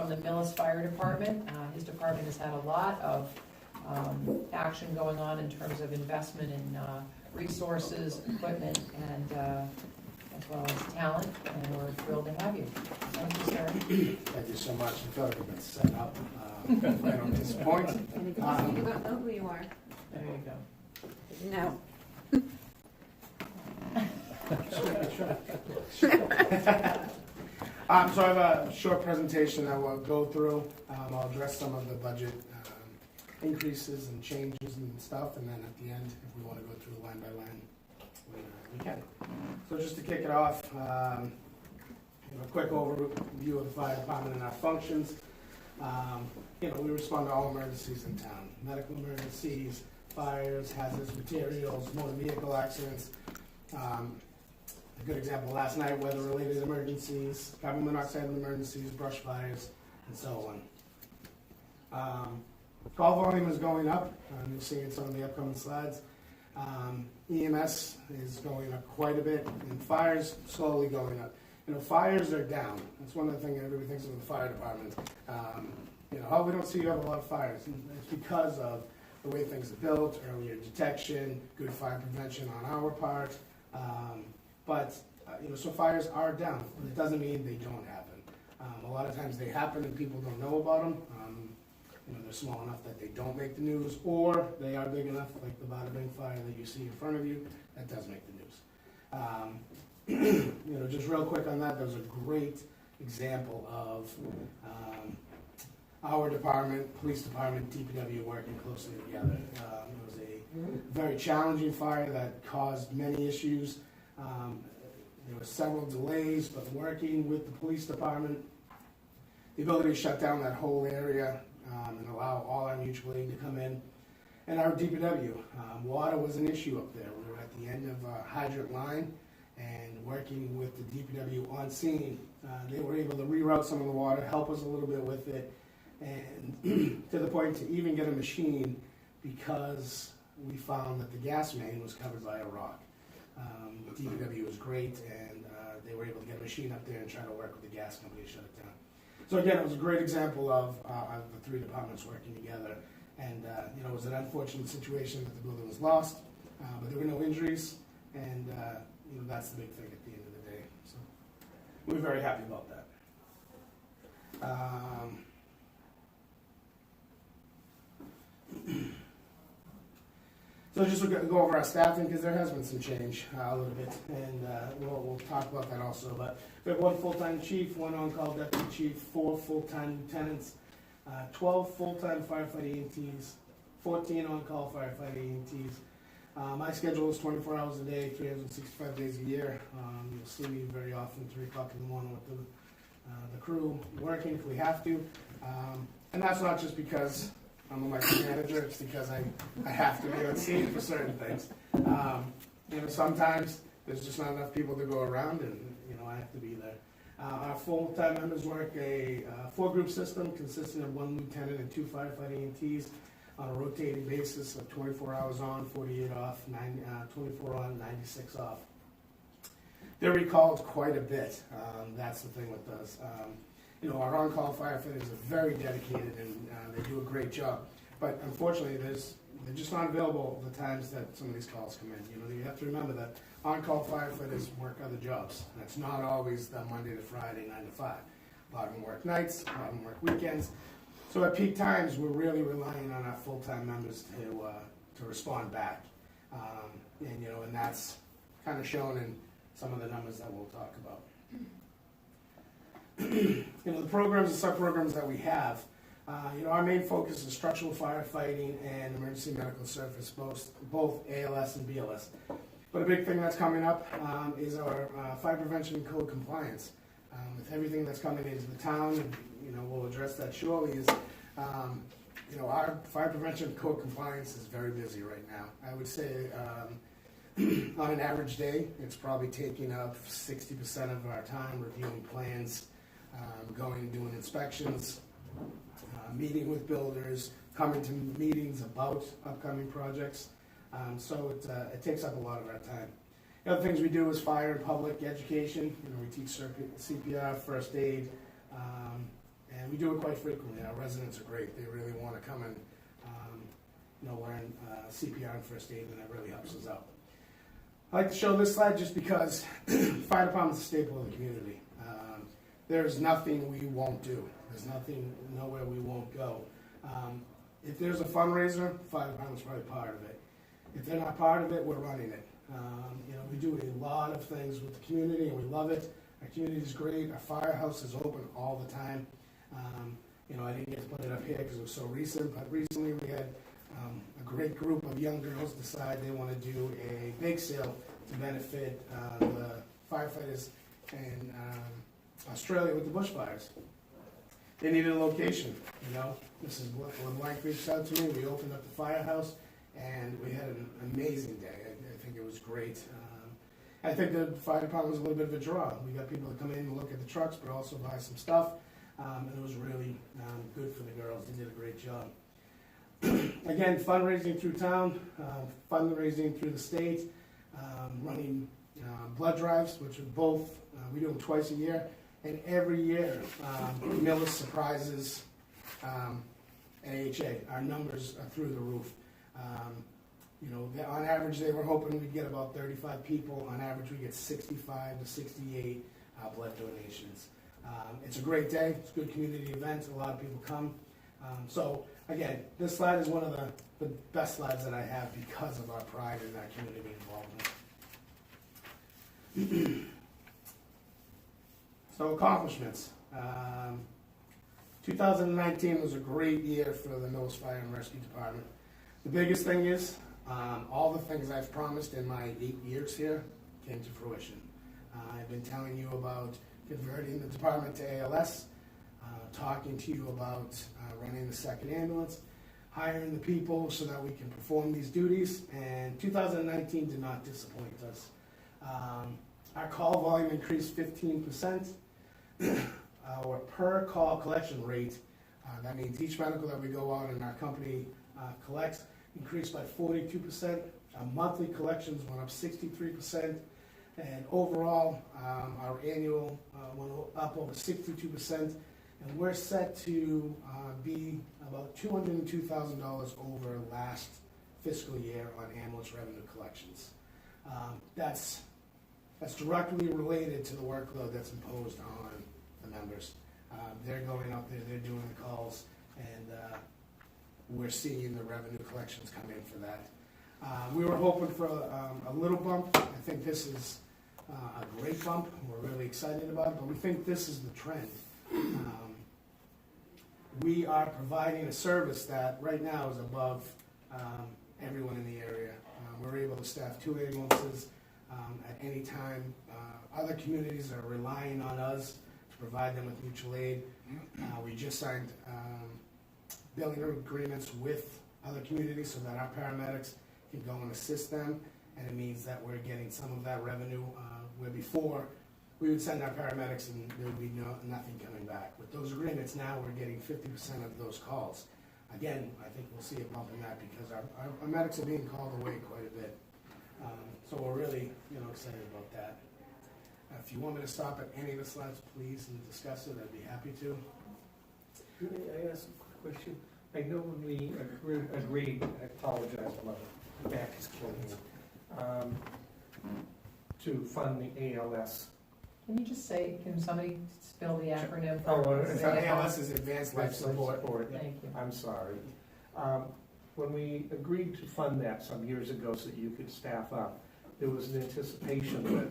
from the Millis Fire Department. His department has had a lot of action going on in terms of investment in resources, equipment, and as well as talent, and we're thrilled to have you. Thank you, sir. Thank you so much. I feel like I've been set up. I don't disappoint. You don't know who you are. There you go. No. So I have a short presentation that we'll go through. I'll address some of the budget increases and changes and stuff, and then at the end, if we want to go through line by line, we can. So just to kick it off, a quick overview of the fire department and our functions. We respond to all emergencies in town: medical emergencies, fires, hazardous materials, motor vehicle accidents. A good example last night: weather-related emergencies, carbon monoxide emergencies, brush fires, and so on. Call volume is going up. You'll see in some of the upcoming slides. EMS is going up quite a bit, and fires slowly going up. Fires are down. That's one of the things everybody thinks of the fire department. We don't see you have a lot of fires. And it's because of the way things are built, earlier detection, good fire prevention on our part. So fires are down, but it doesn't mean they don't happen. A lot of times they happen and people don't know about them. They're small enough that they don't make the news, or they are big enough, like the Bada Bing fire that you see in front of you, that does make the news. Just real quick on that, there was a great example of our department, police department, DPW working closely together. It was a very challenging fire that caused many issues. There were several delays, but working with the police department, the ability to shut down that whole area and allow all our mutual aid to come in. And our DPW, water was an issue up there. We were at the end of a hydrant line, and working with the DPW on scene, they were able to reroute some of the water, help us a little bit with it, and to the point to even get a machine because we found that the gas main was covered by a rock. The DPW was great, and they were able to get a machine up there and try to work with the gas company to shut it down. So again, it was a great example of the three departments working together. And it was an unfortunate situation that the building was lost, but there were no injuries, and that's the big thing at the end of the day. So we're very happy about that. So just we'll go over our staffing, because there has been some change a little bit, and we'll talk about that also. But we have 1 full-time chief, 1 on-call deputy chief, 4 full-time lieutenants, 12 full-time firefighter EMTs, 14 on-call firefighter EMTs. My schedule is 24 hours a day, 365 days a year. You'll see me very often 3 o'clock in the morning with the crew working if we have to. And that's not just because I'm a micromanager, it's because I have to be on scene for certain things. Sometimes there's just not enough people to go around, and I have to be there. Our full-time members work a 4-group system consisting of 1 lieutenant and 2 firefighter EMTs on a rotating basis of 24 hours on, 48 off, 24 on, 96 off. They're recalled quite a bit. That's the thing with those. Our on-call firefighters are very dedicated, and they do a great job. But unfortunately, they're just not available the times that some of these calls come in. You have to remember that on-call firefighters work other jobs. That's not always the Monday to Friday, 9 to 5. A lot of them work nights, a lot of them work weekends. So at peak times, we're really relying on our full-time members to respond back. And that's kind of shown in some of the numbers that we'll talk about. The programs and sub-programs that we have, our main focus is structural firefighting and emergency medical service, both ALS and BLS. But a big thing that's coming up is our fire prevention and code compliance. With everything that's coming into the town, and we'll address that shortly, is our fire prevention and code compliance is very busy right now. I would say on an average day, it's probably taking up 60% of our time reviewing plans, going and doing inspections, meeting with builders, coming to meetings about upcoming projects. So it takes up a lot of our time. The other things we do is fire and public education. We teach CPR, first aid, And we do it quite frequently. Our residents are great. They really want to come and, learn CPR and first aid, and that really helps us out. I like to show this slide just because fire department's a staple of the community. There's nothing we won't do. There's nowhere we won't go. If there's a fundraiser, fire department's probably part of it. If they're not part of it, we're running it. We do a lot of things with the community, and we love it. Our community is great. Our firehouse is open all the time. I didn't get to put it up here because it was so recent, but recently we had a great group of young girls decide they want to do a bake sale to benefit the firefighters in Australia with the bushfires. They needed a location, Mrs. Blank reached out to me, we opened up the firehouse, and we had an amazing day. I think it was great. I think the fire department was a little bit of a draw. We got people to come in and look at the trucks, but also buy some stuff, and it was really good for the girls. They did a great job. Again, fundraising through town, fundraising through the state, running blood drives, which are both, we do them twice a year. And every year, Millis surprises AHA. Our numbers are through the roof. On average, they were hoping we'd get about 35 people. On average, we get 65 to 68 blood donations. It's a great day. It's a good community event. A lot of people come. So, again, this slide is one of the best slides that I have because of our pride in that community involvement. So accomplishments. 2019 was a great year for the Millis Fire and Rescue Department. The biggest thing is all the things I've promised in my 8 years here came to fruition. I've been telling you about converting the department to ALS, talking to you about running the second ambulance, hiring the people so that we can perform these duties, and 2019 did not disappoint us. Our call volume increased 15%. Our per call collection rate, that means each medical that we go out and our company collects, increased by 42%. Our monthly collections went up 63%. And overall, our annual went up over 62%. And we're set to be about $202,000 over last fiscal year on ambulance revenue collections. That's directly related to the workload that's imposed on the members. They're going out there, they're doing the calls, and we're seeing the revenue collections come in for that. We were hoping for a little bump. I think this is a great bump. We're really excited about it, but we think this is the trend. We are providing a service that right now is above everyone in the area. We're able to staff 2 ambulances at any time. Other communities are relying on us to provide them with mutual aid. We just signed billing agreements with other communities so that our paramedics can go and assist them, and it means that we're getting some of that revenue where before we would send our paramedics and there would be nothing coming back. With those agreements now, we're getting 50% of those calls. Again, I think we'll see a bump in that because our medics are being called away quite a bit. So we're really excited about that. If you want me to stop at any of the slides, please, and discuss it, I'd be happy to. May I ask a quick question? I know when we agreed, I apologize, my back is killing me, to fund the ALS. Can you just say, can somebody spell the acronym? ALS is Advanced Life Support. Thank you. I'm sorry. When we agreed to fund that some years ago so that you could staff up, there was an anticipation that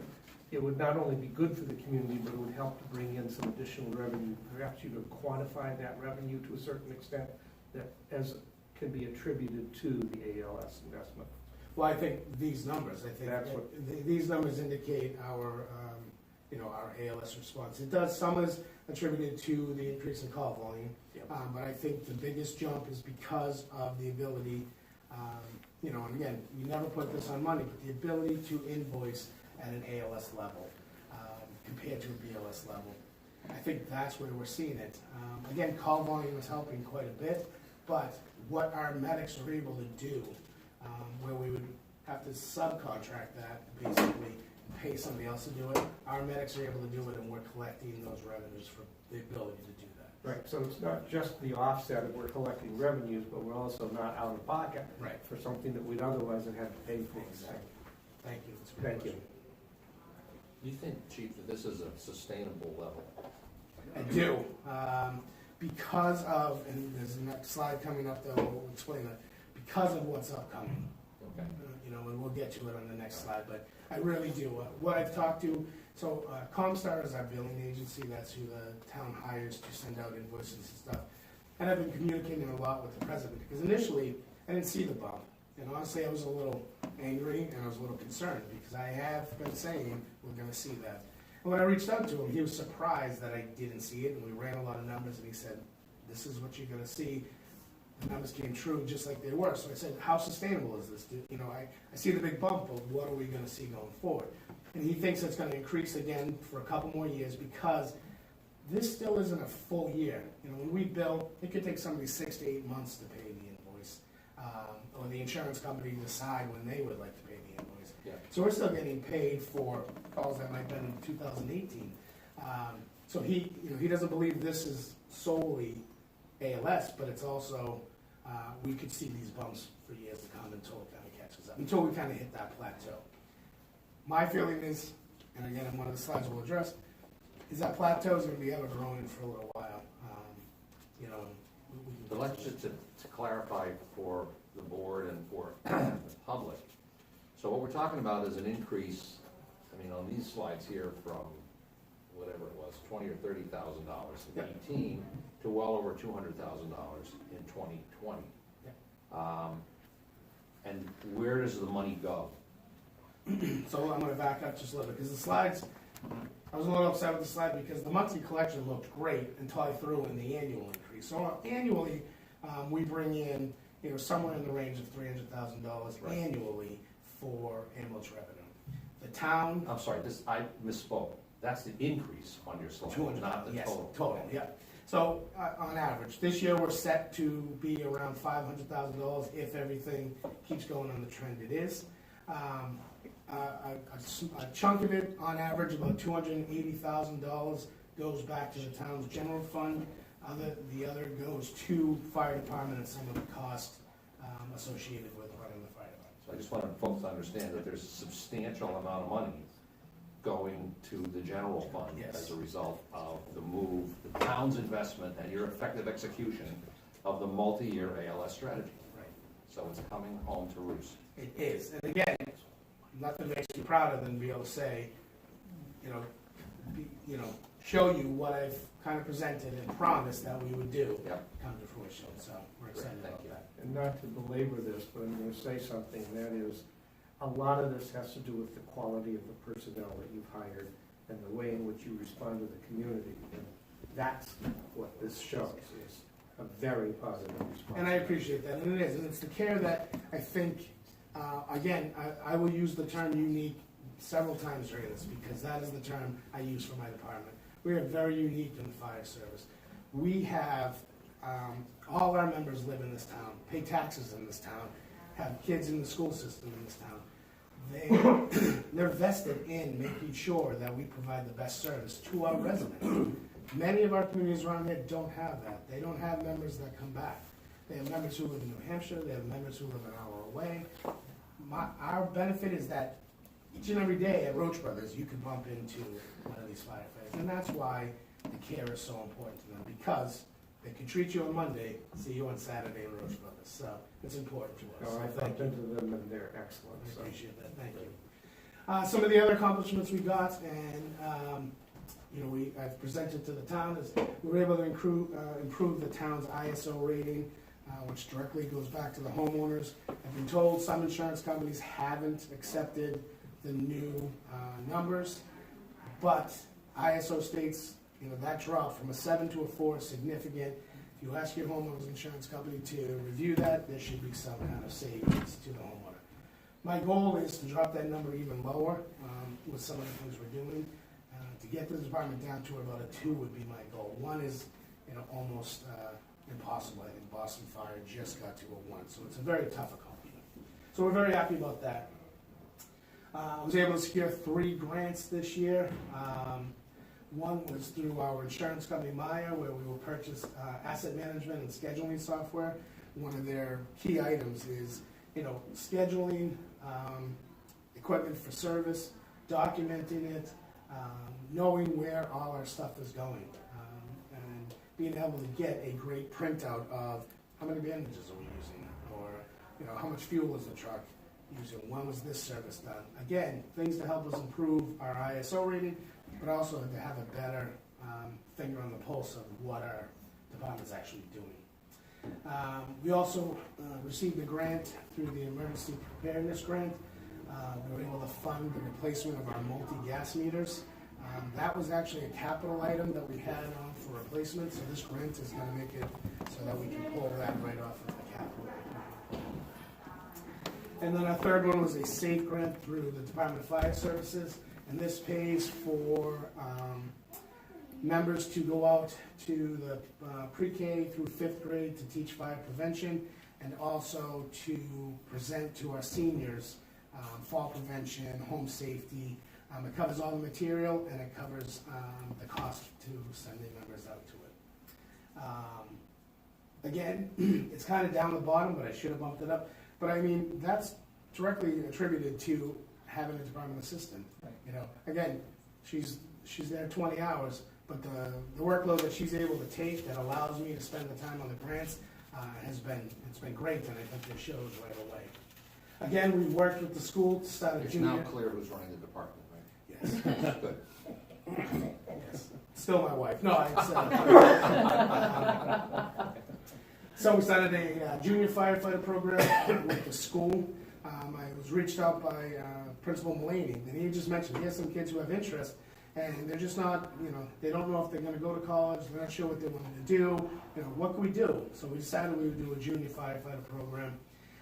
it would not only be good for the community, but it would help to bring in some additional revenue. Perhaps you could quantify that revenue to a certain extent that as can be attributed to the ALS investment. Well, I think these numbers, these numbers indicate our ALS response. It does, some is attributed to the increase in call volume, but I think the biggest jump is because of the ability, and again, you never put this on money, but the ability to invoice at an ALS level compared to a BLS level. I think that's where we're seeing it. Again, call volume is helping quite a bit, but what our medics are able to do, where we would have to subcontract that, basically pay somebody else to do it, our medics are able to do it, and we're collecting those revenues for the ability to do that. Right, so it's not just the offset of we're collecting revenues, but we're also not out of pocket Right. for something that we'd otherwise have had to pay for. Exactly. Thank you. That's a good Thank you. question. Do you think, Chief, that this is a sustainable level? I do, because of, and there's a next slide coming up that will explain it, because of what's upcoming. Okay. You know, and we'll get to it on the next slide, but I really do. What I've talked to, so Comstar is our billing agency, that's who the town hires to send out invoices and stuff. And I've been communicating a lot with the president, because initially, I didn't see the bump. And honestly, I was a little angry and I was a little concerned, because I have been saying we're gonna see that. And when I reached out to him, he was surprised that I didn't see it, and we ran a lot of numbers, and he said, this is what you're gonna see. The numbers came true just like they were. So I said, how sustainable is this? You know, I see the big bump, but what are we gonna see going forward? And he thinks it's gonna increase again for a couple more years, because this still isn't a full year. You know, when we bill, it could take somebody 6 to 8 months to pay the invoice. Or the insurance company decide when they would like to pay the invoice. Yeah. So we're still getting paid for calls that might have been in 2018. So he, you know, he doesn't believe this is solely ALS, but it's also, we could see these bumps for years to come until it kind of catches up, until we kind of hit that plateau. My feeling is, and again, in one of the slides we'll address, is that plateau is going to be ever growing for a little while. You know, But let's just to clarify for the board and for the public. So what we're talking about is an increase, I mean, on these slides here from whatever it was, $20,000 or $30,000 in Yep. 18 to well over $200,000 in 2020. Yep. And where does the money go? So I'm going to back up just a little bit, because the slides, I was a little upset with the slide because the monthly collection looked great until I threw in the annual increase. So annually, we bring in, you know, somewhere in the range of $300,000 Right. annually for ambulance revenue. The town, I'm sorry, I misspoke. That's the increase on your slide, 200, not the yes, total. total, yeah. So on average, this year we're set to be around $500,000 if everything keeps going on the trend it is. A chunk of it, on average, about $280,000 goes back to the town's general fund. The other goes to fire department and some of the costs associated with running the fire department. So I just wanted folks to understand that there's a substantial amount of money going to the general fund Yes. as a result of the move, the town's investment, and your effective execution of the multi-year ALS strategy. Right. So it's coming home to roost. It is, and again, nothing makes me prouder than be able to say, show you what I've kind of presented and promised that we would do Yep. come to fruition. So we're excited Thank about you. that. And not to belabor this, but I'm going to say something, and that is, a lot of this has to do with the quality of the personnel that you've hired and the way in which you respond to the community. And that's what this shows, is a very positive response. And I appreciate that, and it is, and it's the care that I think, again, I will use the term unique several times during this, because that is the term I use for my department. We are very unique in the fire service. We have, all our members live in this town, pay taxes in this town, have kids in the school system in this town. They're vested in making sure that we provide the best service to our residents. Many of our communities around here don't have that. They don't have members that come back. They have members who live in New Hampshire, they have members who live an hour away. Our benefit is that each and every day at Roach Brothers, you could bump into one of these firefighters. And that's why the care is so important to them, because they can treat you on Monday, see you on Saturday in Roach Brothers. So it's important to us. No, I So thank bumped you. into them and they're excellent. I So. appreciate that, thank you. Some of the other accomplishments we got, and I've presented to the town, is we were able to improve the town's ISO rating, which directly goes back to the homeowners. I've been told some insurance companies haven't accepted the new numbers, but ISO states, that drop from a 7 to a 4 is significant. If you ask your homeowner's insurance company to review that, there should be some kind of savings to the homeowner. My goal is to drop that number even lower with some of the things we're doing. To get the department down to about a 2 would be my goal. 1 is, almost impossible. I think Boston Fire just got to a 1, so it's a very tough accomplishment. So we're very happy about that. I was able to secure 3 grants this year. One was through our insurance company, Maya, where we will purchase asset management and scheduling software. One of their key items is, scheduling equipment for service, documenting it, knowing where all our stuff is going, and being able to get a great printout of how many bandages are we using, or how much fuel is the truck using, when was this service done. Again, things to help us improve our ISO rating, but also to have a better finger on the pulse of what our department's actually doing. We also received a grant through the Emergency Preparedness Grant. We were able to fund the replacement of our multi-gas meters. That was actually a capital item that we had on for replacement, so this grant is going to make it so that we can pull that right off of the capital. And then our third one was a SAFE grant through the Department of Fire Services, and this pays for members to go out to the pre-K through 5th grade to teach fire prevention, and also to present to our seniors fall prevention, home safety. It covers all the material, and it covers the cost to sending members out to it. Again, it's kind of down the bottom, but I should have bumped it up. But I mean, that's directly attributed to having a department assistant. Right. Again, she's there 20 hours, but the workload that she's able to take that allows me to spend the time on the grants it's been great, and I think it shows right away. Again, we've worked with the school to start a It's junior. now clear who's running the department, right? Yes. Good. Yes. Still my wife. No, it's, so we started a junior firefighter program with the school. I was reached out by Principal Mullaney, and he just mentioned he has some kids who have interest, and they're just not, they don't know if they're going to go to college, they're not sure what they want to do, what can we do? So we decided we would do a junior firefighter program.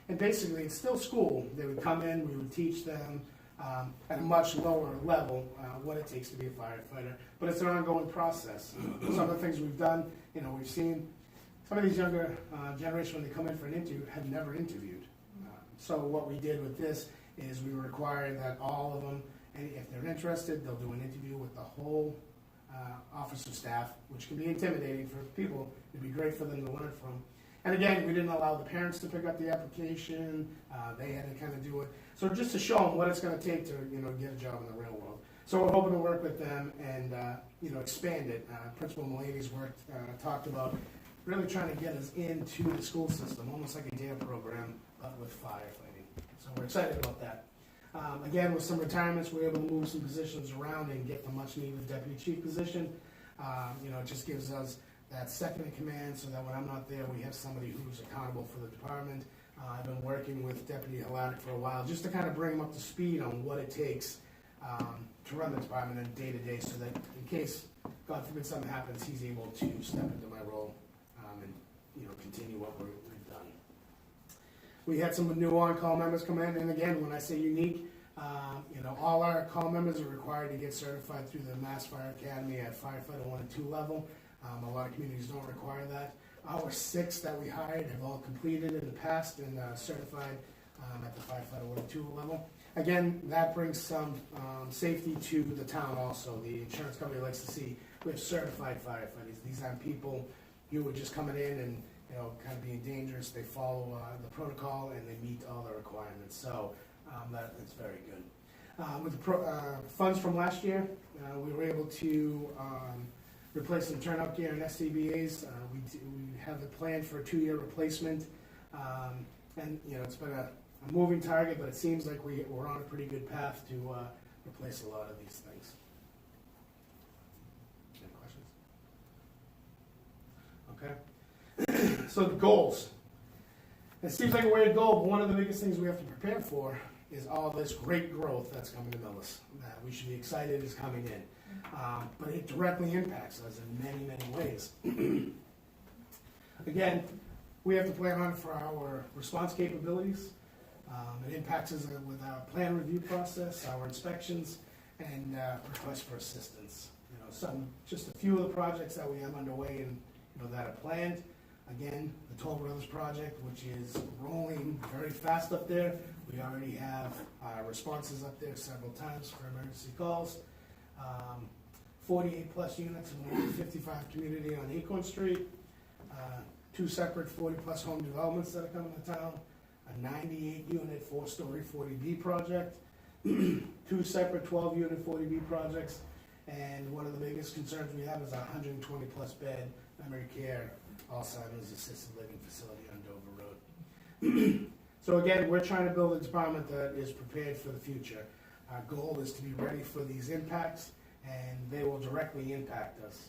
And basically, it's still school. They would come in, we would teach them at a much lower level what it takes to be a firefighter. But it's an ongoing process. Some of the things we've done, we've seen some of these younger generation, when they come in for an interview, have never interviewed. So what we did with this is we required that all of them, and if they're interested, they'll do an interview with the whole officer staff, which can be intimidating for people. It'd be great for them to learn from. And again, we didn't allow the parents to pick up the application. They had to kind of do it. So just to show them what it's going to take to, get a job in the real world. So we're hoping to work with them and, expand it. Principal Mullaney's work talked about really trying to get us into the school system, almost like a DARE program, but with firefighting. So we're excited about that. Again, with some retirements, we're able to move some positions around and get the much-needed deputy chief position. It just gives us that second in command, so that when I'm not there, we have somebody who's accountable for the department. I've been working with Deputy Haladic for a while, just to kind of bring him up to speed on what it takes to run the department on day to day, so that in case, God forbid, something happens, he's able to step into my role and continue what we've done. We had some new on-call members come in, and again, when I say unique, all our call members are required to get certified through the Mass Fire Academy at Firefighter 1 and 2 level. A lot of communities don't require that. Our 6 that we hired have all completed in the past and certified at the Firefighter 1 and 2 level. Again, that brings some safety to the town also. The insurance company likes to see we have certified firefighters. These aren't people who are just coming in and kind of being dangerous. They follow the protocol and they meet all the requirements. So that's very good. With the funds from last year, we were able to replace some turnout gear and SCBAs. We have a plan for a 2-year replacement. And it's been a moving target, but it seems like we're on a pretty good path to replace a lot of these things. Any questions? Okay. So the goals. It seems like a way to go, but one of the biggest things we have to prepare for is all this great growth that's coming to Millis. That we should be excited is coming in. But it directly impacts us in many, many ways. Again, we have to plan on for our response capabilities. It impacts us with our plan review process, our inspections, and requests for assistance. Just a few of the projects that we have underway and that are planned. Again, the Toll Brothers project, which is rolling very fast up there. We already have responses up there several times for emergency calls. 48+ units in the 55 community on Acorn Street, 2 separate 40+ home developments that are coming to town, a 98-unit 4-story 40B project, 2 separate 12-unit 40B projects, and one of the biggest concerns we have is a 120+ bed memory care Alzheimer's assisted living facility on Dover Road. So again, we're trying to build a department that is prepared for the future. Our goal is to be ready for these impacts, and they will directly impact us.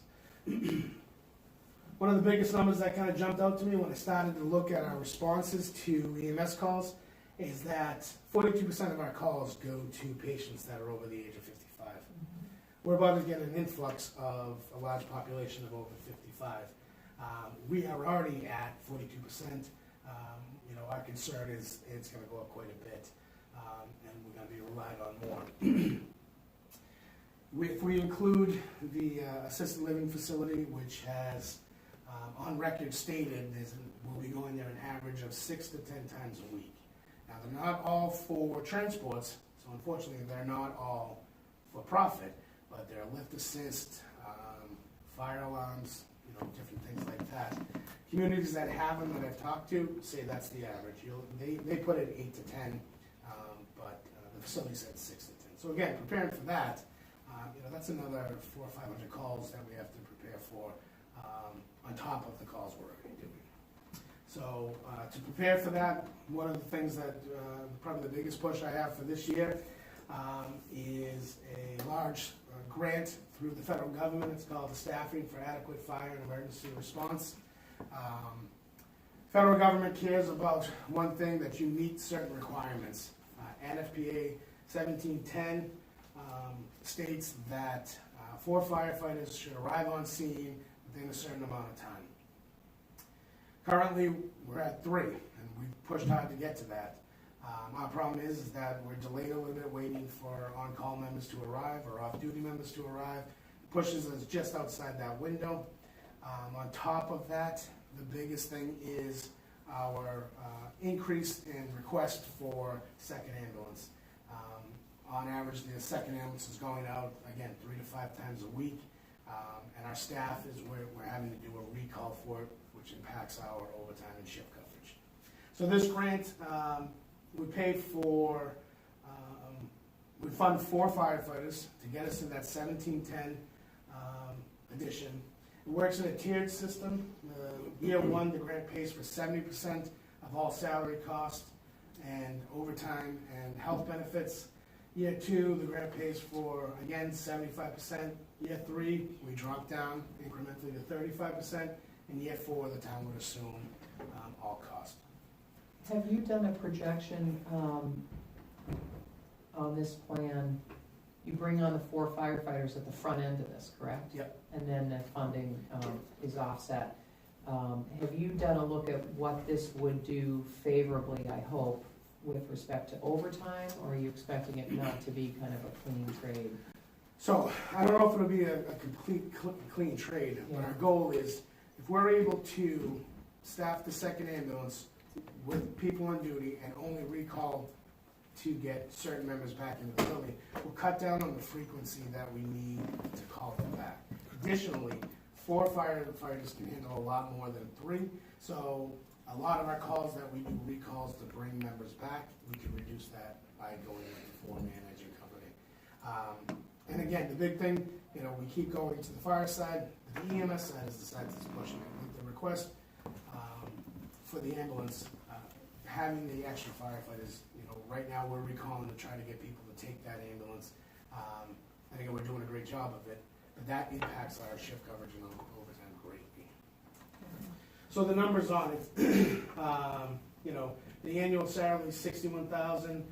One of the biggest numbers that kind of jumped out to me when I started to look at our responses to EMS calls is that 42% of our calls go to patients that are over the age of 55. We're about to get an influx of a large population of over 55. We are already at 42%. Our concern is it's going to go up quite a bit, and we're going to be relied on more. If we include the assisted living facility, which has on record stated we'll be going there an average of 6 to 10 times a week. Now, they're not all for transports, so unfortunately they're not all for profit, but they're lift assist, fire alarms, different things like that. Communities that have them that I've talked to say that's the average. They put it 8 to 10, but the facility said 6 to 10. So again, preparing for that, that's another 400 or 500 calls that we have to prepare for on top of the calls we're already doing. So to prepare for that, one of the things that probably the biggest push I have for this year is a large grant through the federal government. It's called the Staffing for Adequate Fire and Emergency Response. Federal government cares about one thing, that you meet certain requirements. NFPA 1710 states that 4 firefighters should arrive on scene within a certain amount of time. Currently, we're at 3, and we've pushed hard to get to that. Our problem is that we're delayed a little bit waiting for on-call members to arrive or off-duty members to arrive. It pushes us just outside that window. On top of that, the biggest thing is our increase in request for second ambulance. On average, the second ambulance is going out, again, 3 to 5 times a week, and our staff is we're having to do a recall for it, which impacts our overtime and shift coverage. So this grant would pay for, would fund 4 firefighters to get us to that 1710 addition. It works in a tiered system. Year 1, the grant pays for 70% of all salary costs and overtime and health benefits. Year 2, the grant pays for, again, 75%. Year 3, we drop down incrementally to 35%. And year 4, the town would assume all costs. Have you done a projection on this plan? You bring on the 4 firefighters at the front end of this, correct? Yep. And then the funding is offset. Have you done a look at what this would do favorably, I hope, with respect to overtime, or are you expecting it not to be kind of a clean trade? So I don't know if it'll be a complete clean trade, but our goal is, if we're able to staff the second ambulance with people on duty and only recall to get certain members back into the building, we'll cut down on the frequency that we need to call them back. Additionally, 4 firefighters can handle a lot more than 3, so a lot of our calls that we do recalls to bring members back, we can reduce that by going with a 4-man engine company. And again, the big thing, we keep going to the fire side. The EMS side is the side that's pushing it. With the request for the ambulance, having the extra firefighters, right now we're recalling to try to get people to take that ambulance. I think we're doing a great job of it, but that impacts our shift coverage and overtime greatly. So the numbers on it, the annual salary is $61,000,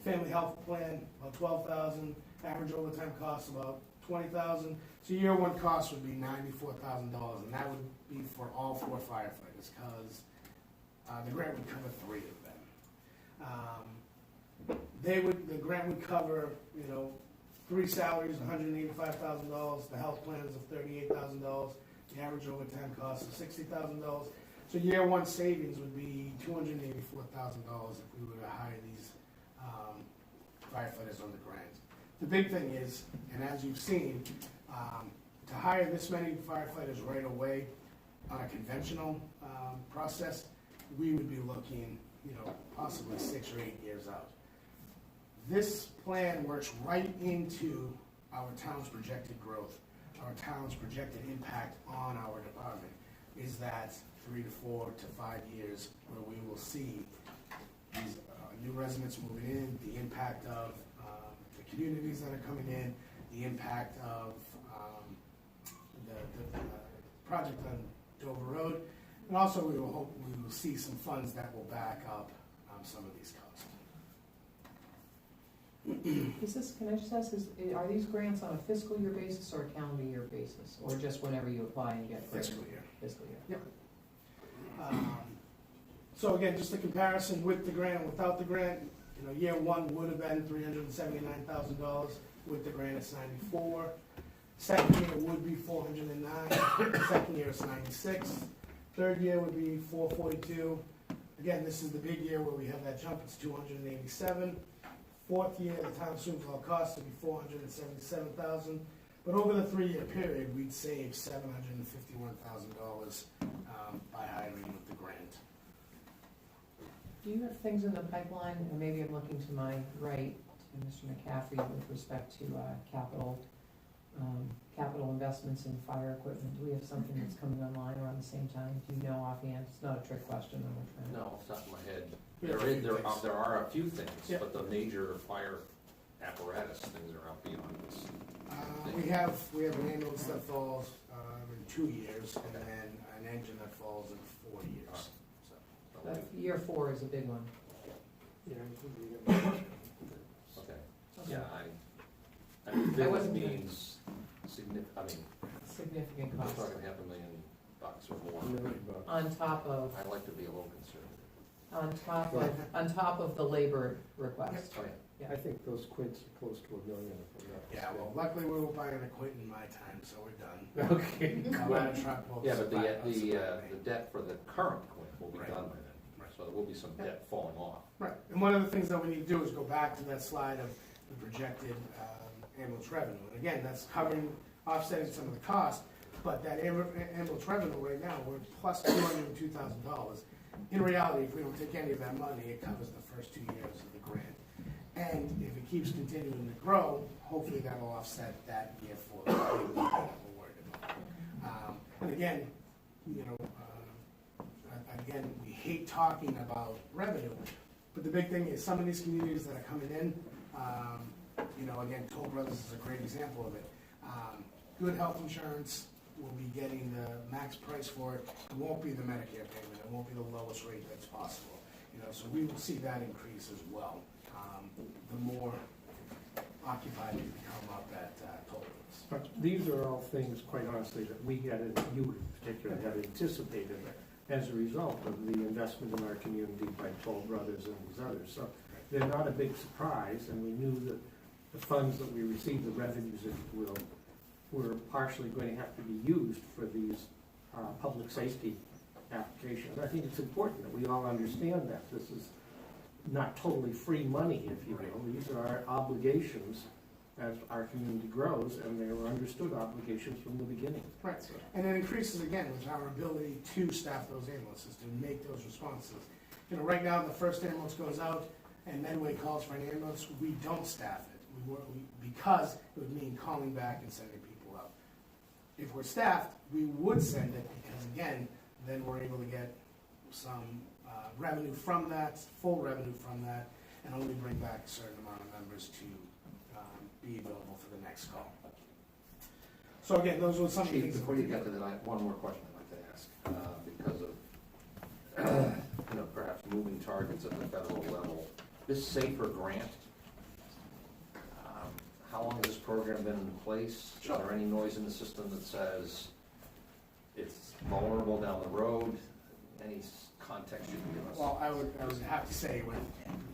family health plan about $12,000, average overtime costs about $20,000. So year 1 cost would be $94,000, and that would be for all 4 firefighters, because the grant would cover 3 of them. The grant would cover, 3 salaries, $185,000. The health plans of $38,000. The average overtime cost of $60,000. So year 1 savings would be $284,000 if we were to hire these firefighters on the grant. The big thing is, and as you've seen, To hire this many firefighters right away on a conventional process, we would be looking, possibly 6 or 8 years out. This plan works right into our town's projected growth, our town's projected impact on our department, is that 3 to 4 to 5 years where we will see these new residents moving in, the impact of the communities that are coming in, the impact of the project on Dover Road, and also we will see some funds that will back up some of these costs. Can I just ask, are these grants on a fiscal year basis or a calendar year basis? Or just whenever you apply and you get grants? Fiscal year. Fiscal year. Yep. So again, just a comparison with the grant and without the grant, year one would have been $379,000. With the grant, it's 94. Second year would be 409. Second year is 96. Third year would be 442. Again, this is the big year where we have that jump. It's 287. Fourth year, the town assumes all costs to be $477,000. But over the 3-year period, we'd save $751,000 by hiring with the grant. Do you have things in the pipeline, and maybe I'm looking to my right, to Mr. McCaffrey, with respect to capital investments in fire equipment? Do we have something that's coming online around the same time? Do you know offhand? It's not a trick question. No, off the top of my head. Yeah, There are a few things, Yep. but the major fire apparatus things are out beyond this. We have an ambulance that falls in 2 years, and then an engine that falls in 4 years. That year 4 is a big one. Yeah, Okay, yeah, I mean, big wasn't- means significant, Significant we're cost. talking $500,000 or more. On top of, I like to be a little conservative. on top of the labor request. Oh, yeah. I think those quints are close to $1 million. if I'm not Yeah, well, mistaken. luckily we were buying a quit in my time, so we're done. Okay. I'll add a truck bolt. Yeah, but the debt for the current quint will be Right. done by then, Right. so there will be some debt falling off. Right, and one of the things that we need to do is go back to that slide of the projected ambulance revenue. And again, that's covering, offsetting some of the cost, but that ambulance revenue right now, we're plus $202,000. In reality, if we don't take any of that money, it covers the first 2 years of the grant. And if it keeps continuing to grow, hopefully that'll offset that year 4 that we're worried about. And again, we hate talking about revenue, but the big thing is some of these communities that are coming in, again, Toll Brothers is a great example of it. Good health insurance, will be getting the max price for it. It won't be the Medicare payment. It won't be the lowest rate that's possible. So we will see that increase as well. The more occupied we become up at Toll Brothers. But these are all things, quite honestly, that we had, you in particular, had anticipated as a result of the investment in our community by Toll Brothers and these others. So they're not a big surprise, and we knew that the funds that we received, the revenues, if you will, were partially going to have to be used for these public safety applications. I think it's important that we all understand that. This is not totally free money, if you will. These are our obligations as our community grows, and they were understood obligations from the beginning. Right, and it increases again with our ability to staff those ambulances, to make those responses. Right now, the first ambulance goes out, and Medway calls for an ambulance. We don't staff it because it would mean calling back and sending people out. If we're staffed, we would send it because, again, then we're able to get some revenue from that, full revenue from that, and only bring back a certain amount of members to be available for the next call. So again, those were some of the Chief, things. before you get to that, I have one more question I'd like to ask, because of, perhaps moving targets at the federal level. This SAFER grant, how long has this program been in place? Sure. Is there any noise in the system that says it's vulnerable down the road? Any context you can give us? Well, I would have to say, with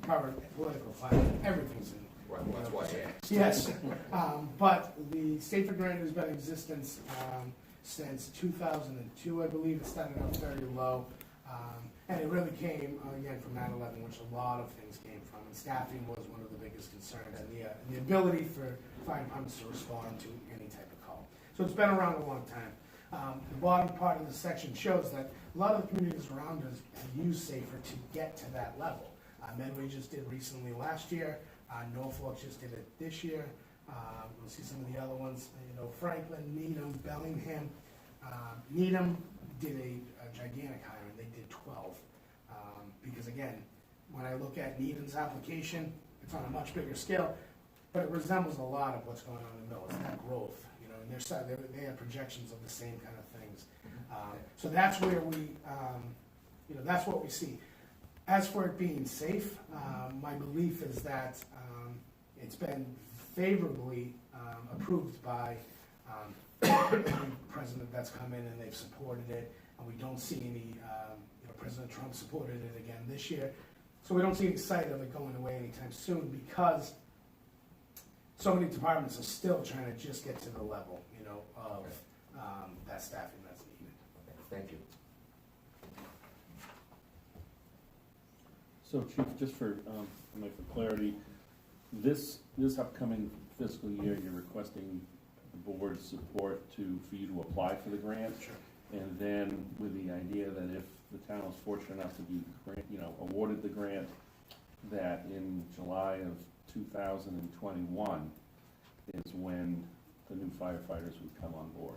current political climate, everything's in. Right, well, that's why I asked. Yes, but the SAFER grant has been in existence since 2002, I believe. It started out very low, and it really came, again, from 9/11, which a lot of things came from, and staffing was one of the biggest concerns, and the ability for fire departments to respond to any type of call. So it's been around a long time. The bottom part of the section shows that a lot of the communities around us have used SAFER to get to that level. Medway just did recently last year. Norfolk just did it this year. We'll see some of the other ones. Franklin, Needham, Bellingham. Needham did a gigantic hiring. They did 12. Because again, when I look at Needham's application, it's on a much bigger scale, but it resembles a lot of what's going on in Millis, that growth. And they have projections of the same kind of things. So that's where we, that's what we see. As for it being safe, my belief is that it's been favorably approved by every president that's come in, and they've supported it, and we don't see any, President Trump supported it again this year, so we don't see any sight of it going away anytime soon, because so many departments are still trying to just get to the level, of that staffing that's needed. Okay, thank you. So Chief, just for clarity, this upcoming fiscal year, you're requesting the board's support for you to apply for the grant? Sure. And then with the idea that if the town is fortunate enough to be, awarded the grant, that in July of 2021 is when the new firefighters would come on board.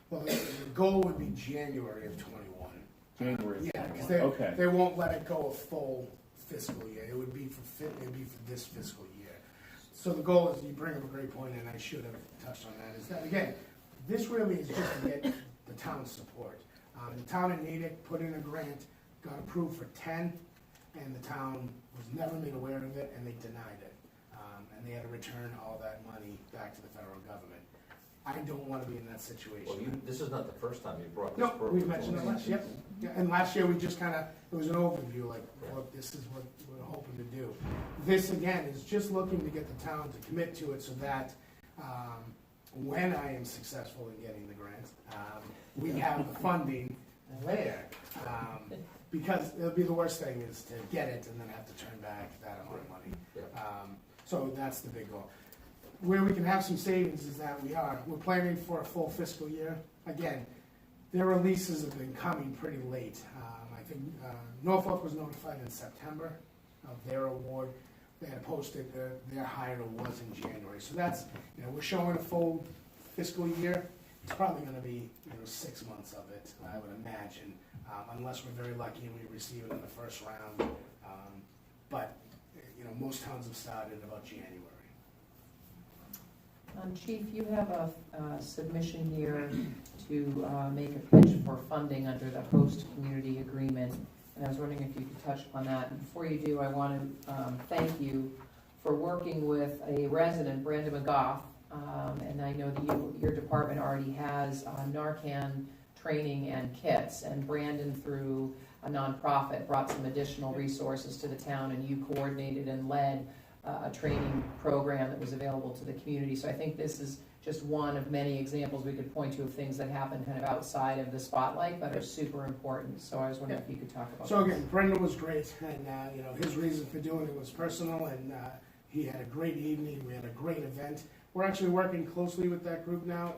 Well, the goal would be January of 21. January of Yeah, 21. because Okay. they won't let it go a full fiscal year. It would be for this fiscal year. So the goal is, you bring up a great point, and I should have touched on that, is that, again, this really is just to get the town's support. The town in Natick put in a grant, got approved for 10, and the town was never made aware of it, and they denied it. And they had to return all that money back to the federal government. I don't want to be in that situation. Well, this is not the first time you brought this No, program. we've mentioned it last year. Yeah, and last year we just it was an overview, like, look, this is what we're hoping to do. This, again, is just looking to get the town to commit to it so that when I am successful in getting the grant, we have the funding there. Because it'll be the worst thing is to get it and then have to turn back that amount of money. So that's the big goal. Where we can have some savings is that we're planning for a full fiscal year. Again, their releases have been coming pretty late. I think Norfolk was notified in September of their award. They had posted their hire was in January. So that's, we're showing a full fiscal year. It's probably going to be 6 months of it, I would imagine, unless we're very lucky and we receive it in the first round. But most towns have started about January. Chief, you have a submission here to make a pitch for funding under the host community agreement, and I was wondering if you could touch upon that. And before you do, I want to thank you for working with a resident, Brandon McGough, and I know that your department already has Narcan training and kits, and Brandon, through a nonprofit, brought some additional resources to the town, and you coordinated and led a training program that was available to the community. So I think this is just one of many examples we could point to of things that happen kind of outside of the spotlight, but are super important. So I was wondering if you could talk about So this. again, Brendan was great, and his reason for doing it was personal, and he had a great evening. We had a great event. We're actually working closely with that group now.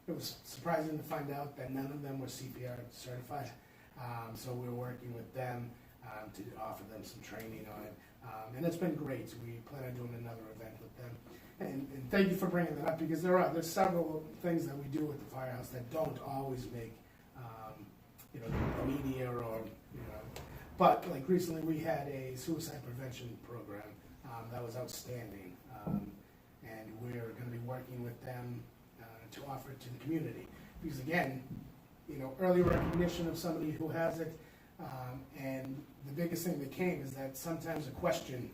It was surprising to find out that none of them were CPR certified. So we're working with them to offer them some training on it. And it's been great. We plan on doing another event with them. And thank you for bringing that up, because there's several things that we do with the firehouse that don't always make the media or but like recently we had a suicide prevention program that was outstanding, and we're going to be working with them to offer it to the community, because again, early recognition of somebody who has it, and the biggest thing that came is that sometimes a question,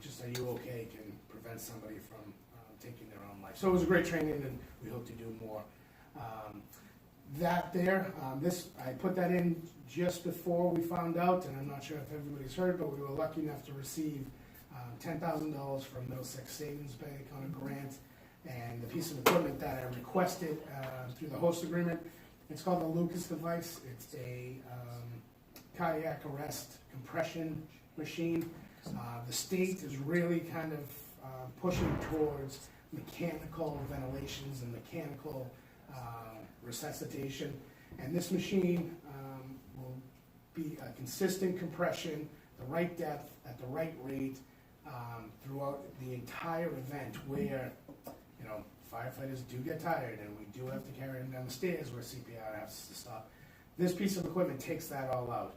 just are you okay, can prevent somebody from taking their own life. So it was a great training, and we hope to do more. I put that in just before we found out, and I'm not sure if everybody's heard, but we were lucky enough to receive $10,000 from Middlesex Savings Bank on a grant, and the piece of equipment that I requested through the host agreement, it's called the Lucas device. It's a cardiac arrest compression machine. The state is really kind of pushing towards mechanical ventilations and mechanical resuscitation. And this machine will be a consistent compression, the right depth, at the right rate, throughout the entire event where, you know, firefighters do get tired and we do have to carry them down the stairs where CPR has to stop. This piece of equipment takes that all out.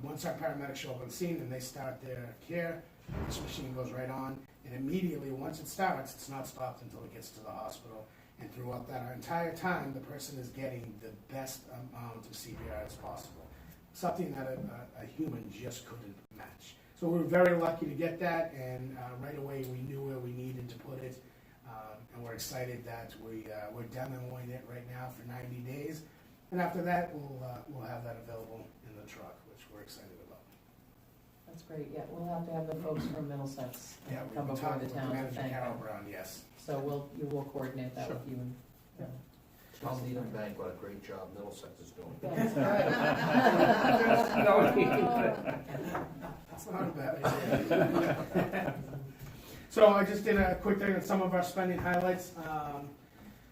Once our paramedics show up on scene and they start their care, this machine goes right on, and immediately, once it starts, it's not stopped until it gets to the hospital. And throughout that entire time, the person is getting the best amount of CPR as possible. Something that a human just couldn't match. So we were very lucky to get that, and right away we knew where we needed to put it. And we're excited that we're demoing it right now for 90 days. And after that, we'll have that available in the truck, which we're excited about. That's great, yeah, we'll have to have the folks from Middlesex Yeah, come we've been before talking the with town to Manager thank Carol them. Brown, yes. So we'll coordinate that Sure. with you and. Tell Needham Bank what a great job Middlesex is doing. Thanks, all right. That's not a bad idea. So I just did a quick thing on some of our spending highlights.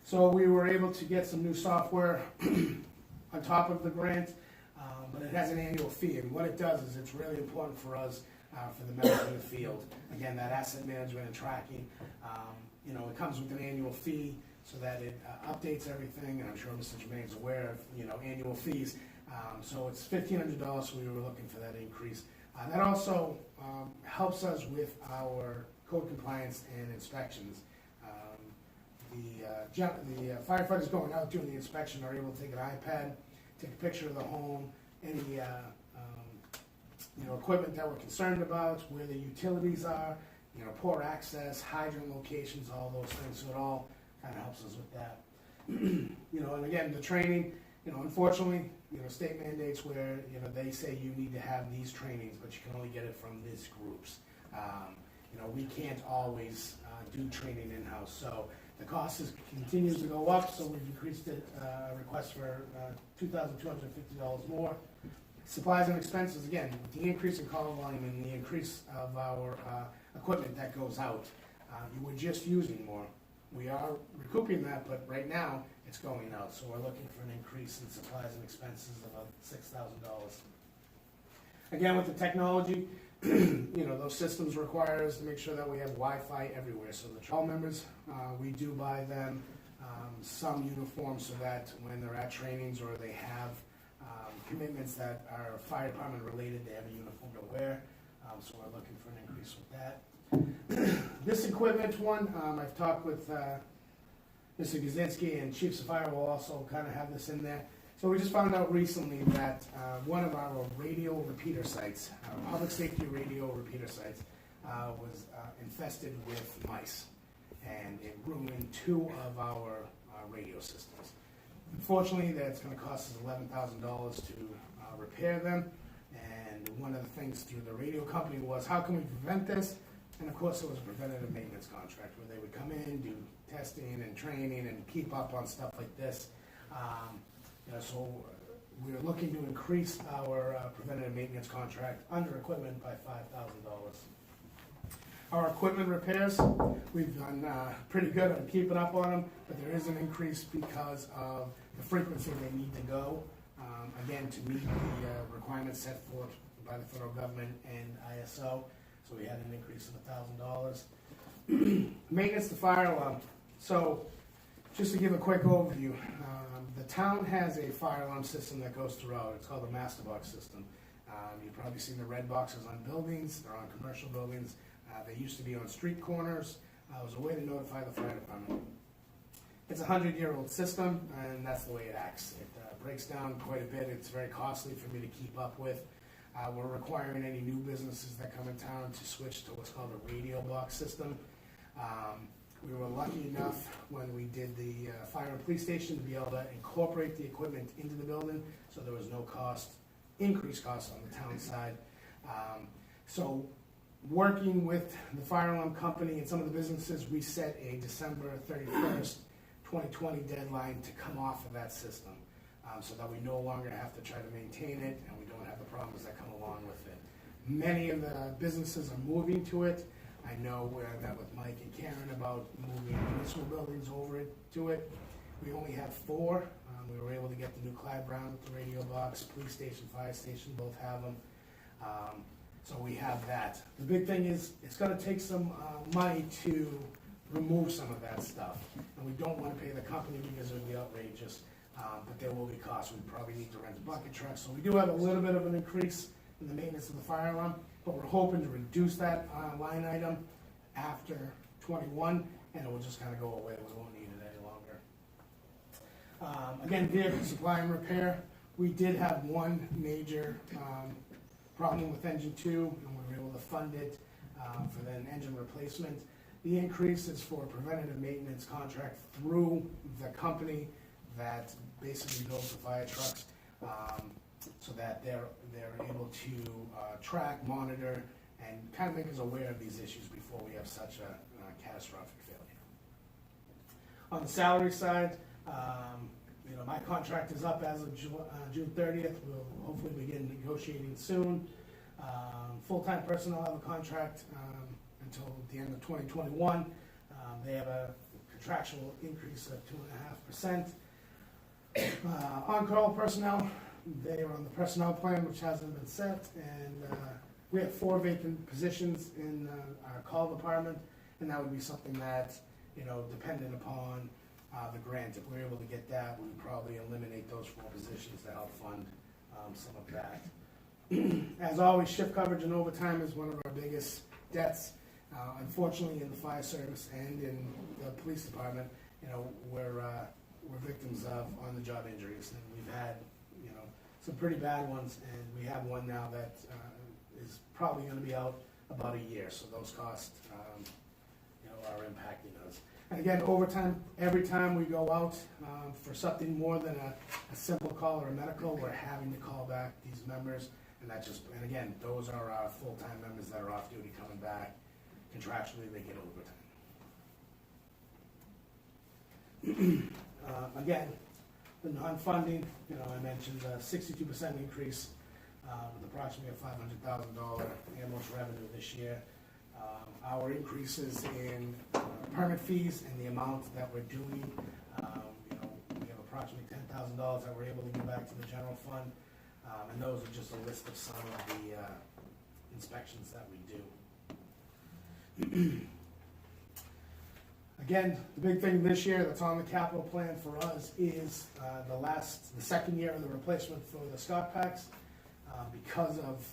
So we were able to get some new software on top of the grant, but it has an annual fee. And what it does is it's really important for us for the members in the field. Again, that asset management and tracking, you know, it comes with an annual fee so that it updates everything. And I'm sure Mr. Jermaine's aware of, you know, annual fees. So it's $1,500, so we were looking for that increase. That also helps us with our code compliance and inspections. The firefighters going out doing the inspection are able to take an iPad, take a picture of the home, any you know, equipment that we're concerned about, where the utilities are, you know, poor access, hydrant locations, all those things. So it all kind of helps us with that. You know, and again, the training, you know, unfortunately, you know, state mandates where, you know, they say you need to have these trainings, but you can only get it from these groups. You know, we can't always do training in-house, so the cost continues to go up, so we've increased it, request for $2,250 more. Supplies and expenses, again, with the increase in call volume and the increase of our equipment that goes out, we're just using more. We are recouping that, but right now, it's going out, so we're looking for an increase in supplies and expenses of about $6,000. Again, with the technology, you know, those systems require us to make sure that we have Wi-Fi everywhere. So the trial members, we do buy them some uniforms so that when they're at trainings or they have commitments that are fire department related, they have a uniform to wear. So we're looking for an increase with that. This equipment one, I've talked with Mr. Gazinski, and Chief Safire will also kind of have this in there. So we just found out recently that one of our radio repeater sites, our public safety radio repeater sites, was infested with mice, and it ruined 2 of our radio systems. Unfortunately, that's going to cost us $11,000 to repair them, and one of the things through the radio company was, how can we prevent this? And of course, it was a preventative maintenance contract where they would come in, do testing and training, and keep up on stuff like this. You know, so we're looking to increase our preventative maintenance contract under equipment by $5,000. Our equipment repairs, we've done pretty good on keeping up on them, but there is an increase because of the frequency they need to go, again, to meet the requirements set forth by the federal government and ISO. So we had an increase of $1,000. Maintenance to fire alarm. So just to give a quick overview, the town has a fire alarm system that goes throughout. It's called the Master Box system. You've probably seen the red boxes on buildings. They're on commercial buildings. They used to be on street corners. It was a way to notify the fire department. It's a 100-year-old system, and that's the way it acts. It breaks down quite a bit. It's very costly for me to keep up with. We're requiring any new businesses that come in town to switch to what's called a radio box system. We were lucky enough when we did the fire and police station to be able to incorporate the equipment into the building, so there was no increased cost on the town side. So working with the fire alarm company and some of the businesses, we set a December 31st, 2020 deadline to come off of that system, so that we no longer have to try to maintain it and we don't have the problems that come along with it. Many of the businesses are moving to it, I know I met with Mike and Karen about moving municipal buildings over to it. We only have 4. We were able to get the new Clyde Brown with the radio box, police station, fire station, both have them. So we have that. The big thing is, it's gonna take some money to remove some of that stuff. And we don't wanna pay the company because it would be outrageous, but there will be costs. We probably need to rent a bucket truck. So we do have a little bit of an increase in the maintenance of the fire alarm, but we're hoping to reduce that line item after 21, and it will just kinda go away. We won't need it any longer. Again, vehicle supply and repair. We did have one major problem with engine 2, and we were able to fund it for then engine replacement. The increase is for preventative maintenance contract through the company that basically builds the fire trucks, so that they're able to track, monitor, and kind of make us aware of these issues before we have such a catastrophic failure. On the salary side, my contract is up as of June 30th. We'll hopefully begin negotiating soon. Full-time personnel have a contract until the end of 2021. They have a contractual increase of 2.5%. On-call personnel, they are on the personnel plan, which hasn't been set, and we have 4 vacant positions in our call department, and that would be something that, dependent upon the grant. If we're able to get that, we would probably eliminate those 4 positions to help fund some of that. As always, shift coverage and overtime is one of our biggest debts. Unfortunately, in the fire service and in the police department, we're victims of on-the-job injuries, and we've had, some pretty bad ones, and we have one now that is probably going to be out about a year. So those costs, are impacting us. And again, overtime, every time we go out for something more than a simple call or a medical, we're having to call back these members. And again, those are our full-time members that are off duty coming back. Contractually, they get overtime. Again, the non-funding, I mentioned a 62% increase with approximately a $500,000 ambulance revenue this year. Our increases in permit fees and the amount that we're doing, we have approximately $10,000 that we're able to give back to the general fund. And those are just a list of some of the inspections that we do. Again, the big thing this year that's on the capital plan for us is the second year of the replacement for the stock packs. Because of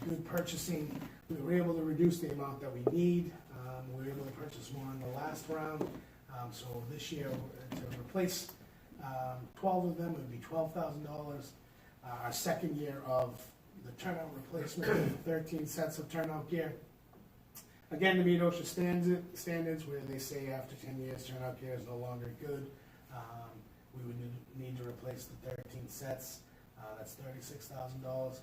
good purchasing, we were able to reduce the amount that we need. We were able to purchase more in the last round. So this year, to replace 12 of them, it would be $12,000. Our second year of the turnout replacement, 13 sets of turnout gear. Again, to meet OSHA standards, where they say after 10 years, turnout gear is no longer good, we would need to replace the 13 sets. That's $36,000.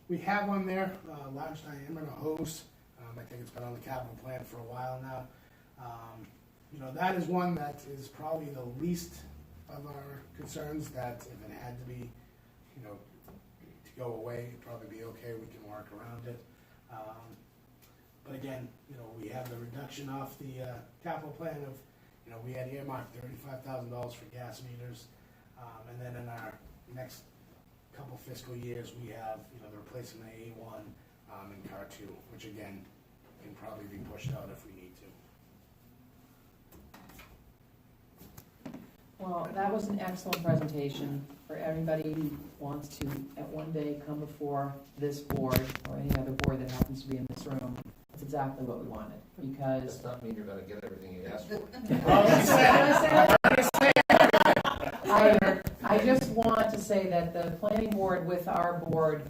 We have on there, large diameter hose. I think it's been on the capital plan for a while now. That is one that is probably the least of our concerns, that if it had to be, to go away, it'd probably be okay. We can work around it. But again, we have the reduction off the capital plan of, we had earmarked $35,000 for gas meters. And then in our next couple fiscal years, we have, the replacement of A1 and CAR 2, which again, can probably be pushed out if we need to. Well, that was an excellent presentation for everybody who wants to, at one day, come before this board or any other board that happens to be in this room. That's exactly what we wanted, because... Does not mean you're gonna get everything you asked for. I just want to say that the planning board with our board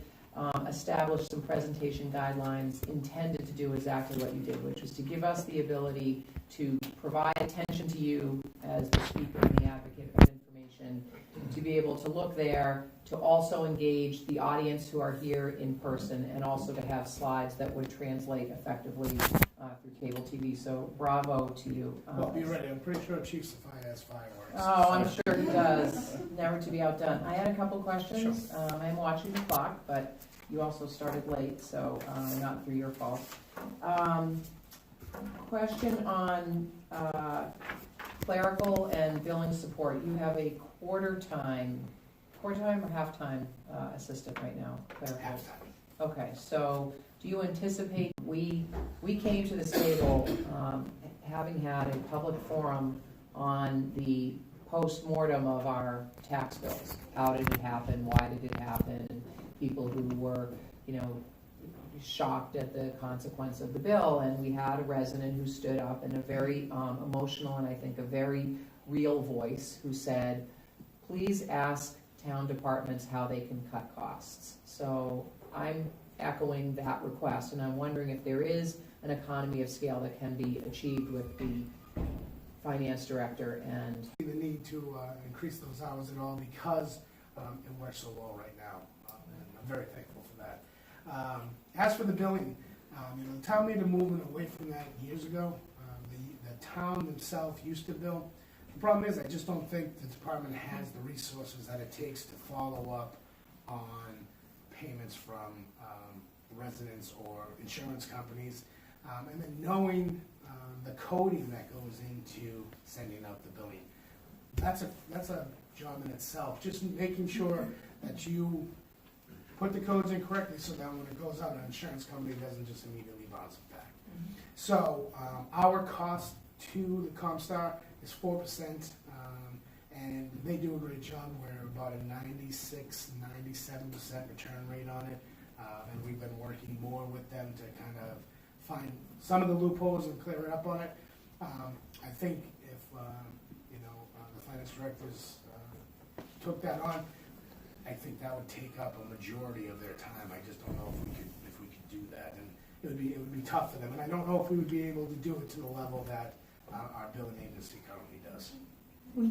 established some presentation guidelines intended to do exactly what you did, which was to give us the ability to provide attention to you as the speaker and the advocate of information, to be able to look there, to also engage the audience who are here in person, and also to have slides that would translate effectively through cable TV, so bravo to you. Well, be ready, I'm pretty sure Chief Safaya has fireworks. Oh, I'm sure he does, never to be outdone. I had a couple questions. I'm watching the clock, but you also started late, so not through your fault. Question on clerical and billing support. You have a quarter-time or half-time assistant right now, clerical? Halftime. Okay, so do you anticipate, we came to this table having had a public forum on the post-mortem of our tax bills. How did it happen? Why did it happen? And people who were, shocked at the consequence of the bill. And we had a resident who stood up in a very emotional and I think a very real voice who said, please ask town departments how they can cut costs. So I'm echoing that request, and I'm wondering if there is an economy of scale that can be achieved with the finance director and The need to increase those hours at all because it works so well right now, and I'm very thankful for that. As for the billing, the town made a movement away from that years ago. The town themselves used to bill. The problem is, I just don't think the department has the resources that it takes to follow up on payments from residents or insurance companies, and then knowing the coding that goes into sending out the billing. That's a job in itself, just making sure that you put the codes in correctly so that when it goes out, an insurance company doesn't just immediately bounce it back. So our cost to the Comstar is 4%, and they do a great job. We're about a 96, 97% return rate on it, and we've been working more with them to kind of find some of the loopholes and clear it up on it. I think if the finance directors took that on, I think that would take up a majority of their time. I just don't know if we could do that, and it would be tough for them. And I don't know if we would be able to do it to the level that our billing agency currently does. We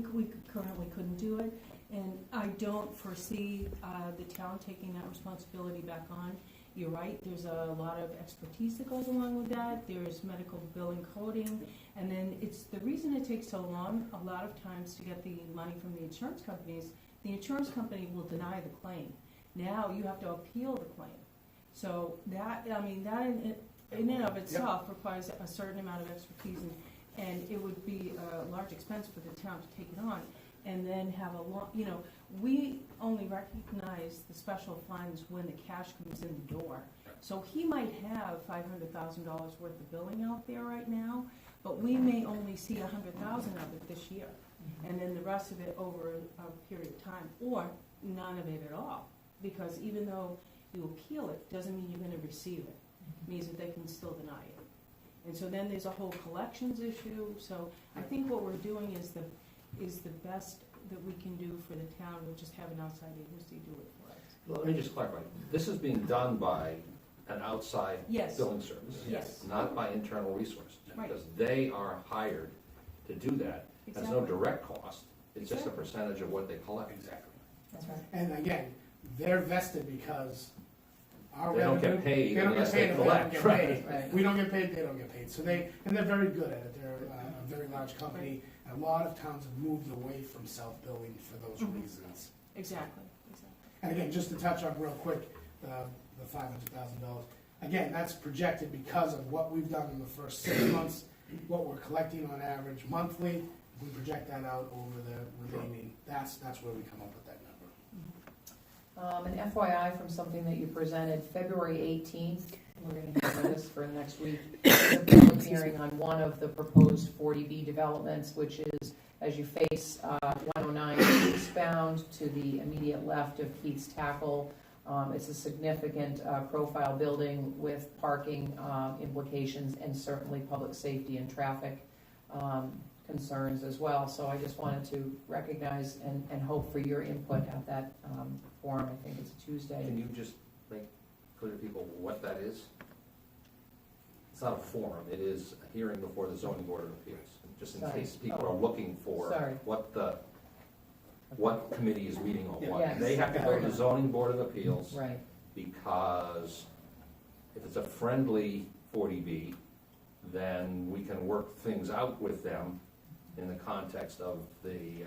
currently couldn't do it, and I don't foresee the town taking that responsibility back on. You're right, there's a lot of expertise that goes along with that. There's medical billing coding, and then it's the reason it takes so long, a lot of times to get the money from the insurance companies, the insurance company will deny the claim. Now you have to appeal the claim. So that in and of itself requires a certain amount of expertise, and it would be a large expense for the town to take it on. And then have a long, we only recognize the special funds when the cash comes in the door. So he might have $500,000 worth of billing out there right now, but we may only see $100,000 of it this year. And then the rest of it over a period of time, or none of it at all. Because even though you appeal it, doesn't mean you're going to receive it. It means that they can still deny it. And so then there's a whole collections issue. So I think what we're doing is the best that we can do for the town. We'll just have an outside agency do it for us. Let me just clarify. This is being done by an outside Yes. billing service, Yes. not by internal resources. Right. Because they are hired to do that. There's no Exactly. direct cost. It's just a Exactly. percentage of what they collect. Exactly. that's right. And again, they're vested because our They don't get revenue- paid they don't unless get they paid if they collect, don't get right. paid. Right. We don't get paid, they don't get paid. So and they're very good at it. They're a very large company. And a lot of towns have moved away from self-billing for those reasons. Exactly. And again, just to touch on real quick, the $500,000. Again, that's projected because of what we've done in the first 6 months, what we're collecting on average monthly. We project that out over the remaining. That's where we come up with that number. An FYI from something that you presented, February 18th, we're going to hear this for next week, is a public hearing on one of the proposed 40B developments, which is as you face 109 eastbound to the immediate left of Keith's Tackle. It's a significant profile building with parking implications and certainly public safety and traffic concerns as well. So I just wanted to recognize and hope for your input at that forum. I think it's Tuesday. Can you just make clear to people what that is? It's not a forum, it is a hearing before the zoning board of appeals, just in Sorry. case people are looking for Sorry. what committee is meeting on what. Yes. They have to go to the zoning board of appeals Right. because if it's a friendly 40B, then we can work things out with them in the context of the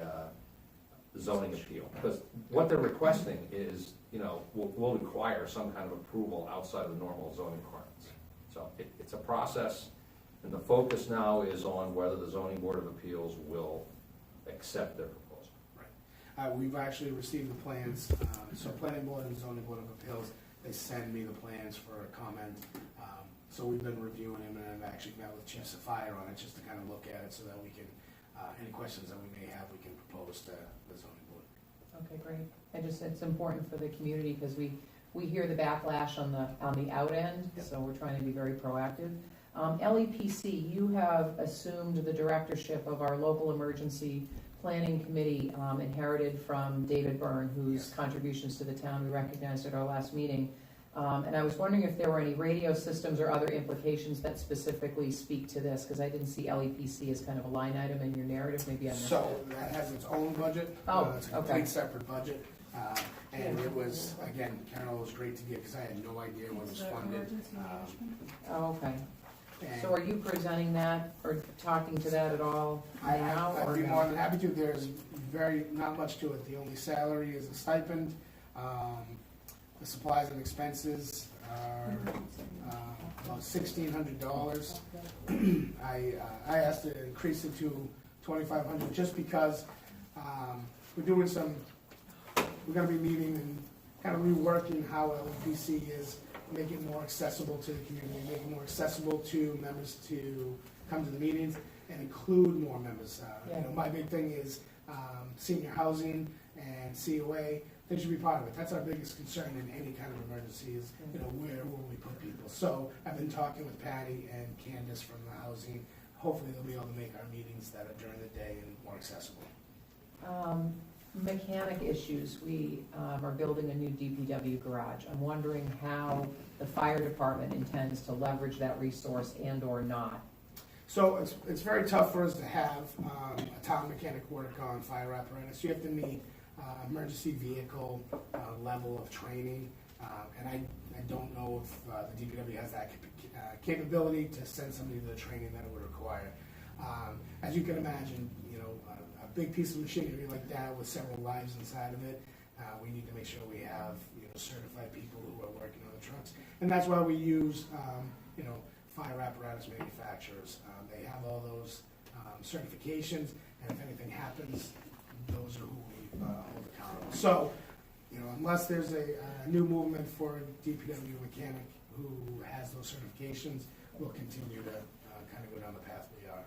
zoning appeal. Because what they're requesting is, will require some kind of approval outside of the normal zoning requirements. So it's a process, and the focus now is on whether the zoning board of appeals will accept their proposal. We've actually received the plans, so planning board and zoning board of appeals, they send me the plans for a comment. So we've been reviewing them, and I've actually met with Chief Sapphire on it, just to kind of look at it, so that we can, any questions that we may have, we can propose to the zoning board. Okay, great. It's important for the community, because we hear the backlash on the out end, Yep. so we're trying to be very proactive. LEPC, you have assumed the directorship of our local emergency planning committee, inherited from David Byrne, whose Yes. contributions to the town we recognized at our last meeting. And I was wondering if there were any radio systems or other implications that specifically speak to this, because I didn't see LEPC as kind of a line item in your narrative, maybe I missed it. So that has its own budget. Oh, It's a okay. complete separate budget. And it was, again, Carol was great to get, because I had no idea when it was Is that funded. emergency management? Oh, okay. And So are you presenting that or talking to that at all now? I'd or be no? more than happy to. There's not much to it. The only salary is a stipend. The supplies and expenses are about $1,600. I asked to increase it to $2,500 just because we're gonna be meeting and kind of reworking how LPC is, make it more accessible to the community, make it more accessible to members to come to the meetings and include more members. Yeah. My big thing is senior housing and COA. They should be part of it. That's our biggest concern in any kind of emergency is, where will we put people? So I've been talking with Patty and Candace from the housing. Hopefully they'll be able to make our meetings that are during the day and more accessible. Mechanic issues, we are building a new DPW garage. I'm wondering how the fire department intends to leverage that resource and or not. So it's very tough for us to have a town mechanic work on fire apparatus. You have to meet emergency vehicle level of training, and I don't know if the DPW has that capability to send somebody to the training that it would require. As you can imagine, a big piece of machinery like that with several lives inside of it, we need to make sure we have certified people who are working on the trucks, and that's why we use fire apparatus manufacturers. They have all those certifications, and if anything happens, those are who we hold accountable. So, unless there's a new movement for a DPW mechanic who has those certifications, we'll continue to kind of go down the path we are.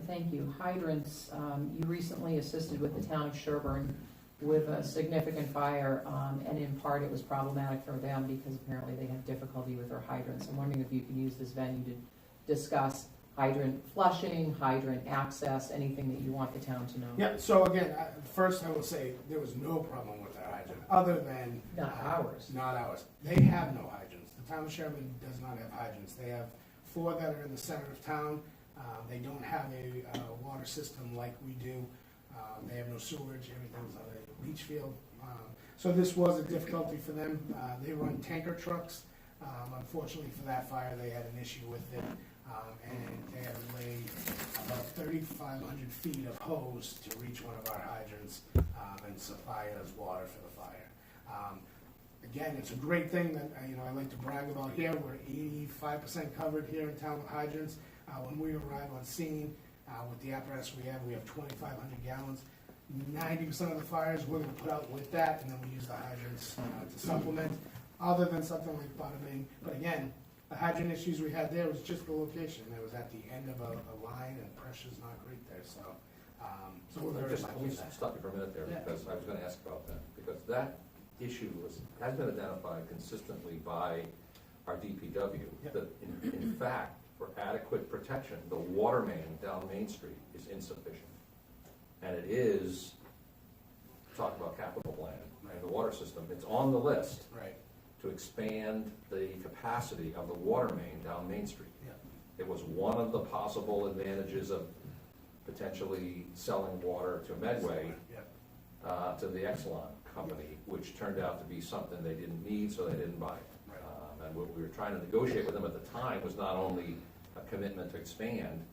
Thank you. Hydrants, you recently assisted with the town of Sherburne with a significant fire, and in part it was problematic for them because apparently they had difficulty with their hydrants. I'm wondering if you can use this venue to discuss hydrant flushing, hydrant access, anything that you want the town to know. Yeah, so again, first I will say there was no problem with our hydrant, other than... Not ours. Not ours. They have no hydrants. The town of Sherburne does not have hydrants. They have 4 that are in the center of town. They don't have a water system like we do. They have no sewage, everything's on a leach field. So this was a difficulty for them. They run tanker trucks. Unfortunately for that fire, they had an issue with it. And they had to lay about 3,500 feet of hose to reach one of our hydrants and supply it as water for the fire. Again, it's a great thing that I like to brag about here. We're 85% covered here in town with hydrants. When we arrive on scene with the apparatus we have 2,500 gallons. 90% of the fires we're going to put out with that, and then we use the hydrants to supplement, other than something like bada bing. But again, the hydrant issues we had there was just the location. It was at the end of a line, and pressure's not great there. So we're very Let lucky me with that. stop you for a minute there, Yeah. because I was gonna ask about that, because that issue has been identified consistently by our DPW, Yep. that in fact, for adequate protection, the water main down Main Street is insufficient. And it is, talk about capital plan, and the water system, it's on the list Right. to expand the capacity of the water main down Main Street. Yeah. It was one of the possible advantages of potentially selling water to Medway, Yeah. to the Exelon company, which turned out to be something they didn't need, so they didn't buy it. Right. And what we were trying to negotiate with them at the time was not only a commitment to expand,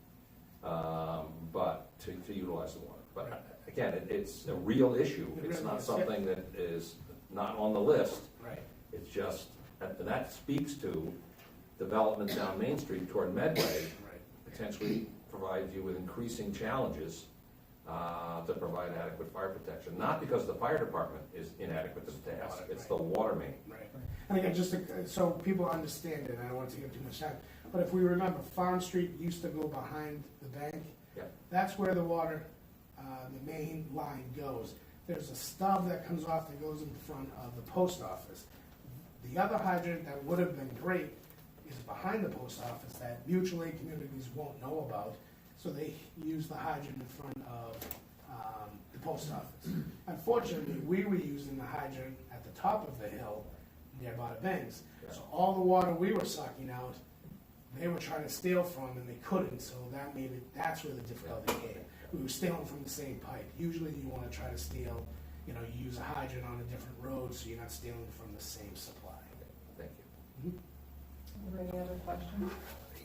but to utilize the water. But again, it's a real issue. It's not something that is not on the list. Right. It's just, and that speaks to development down Main Street toward Medway, Right. potentially provides you with increasing challenges to provide adequate fire protection. Not because the fire department is inadequate to the task, it's the water main. Right. And again, just so people understand it, I don't want to take up too much time, but if we remember, Farm Street used to go behind the bank. Yeah. That's where the water, the main line goes. There's a stub that comes off that goes in front of the post office. The other hydrant that would have been great is behind the post office that mutual aid communities won't know about, so they use the hydrant in front of the post office. Unfortunately, we were using the hydrant at the top of the hill near Bada Banks. So all the water we were sucking out, they were trying to steal from and they couldn't, so that made it, that's where the difficulty came. We were stealing from the same pipe. Usually you want to try to steal, you use a hydrant on a different road so you're not stealing from the same supply. Thank you. Are there any other questions?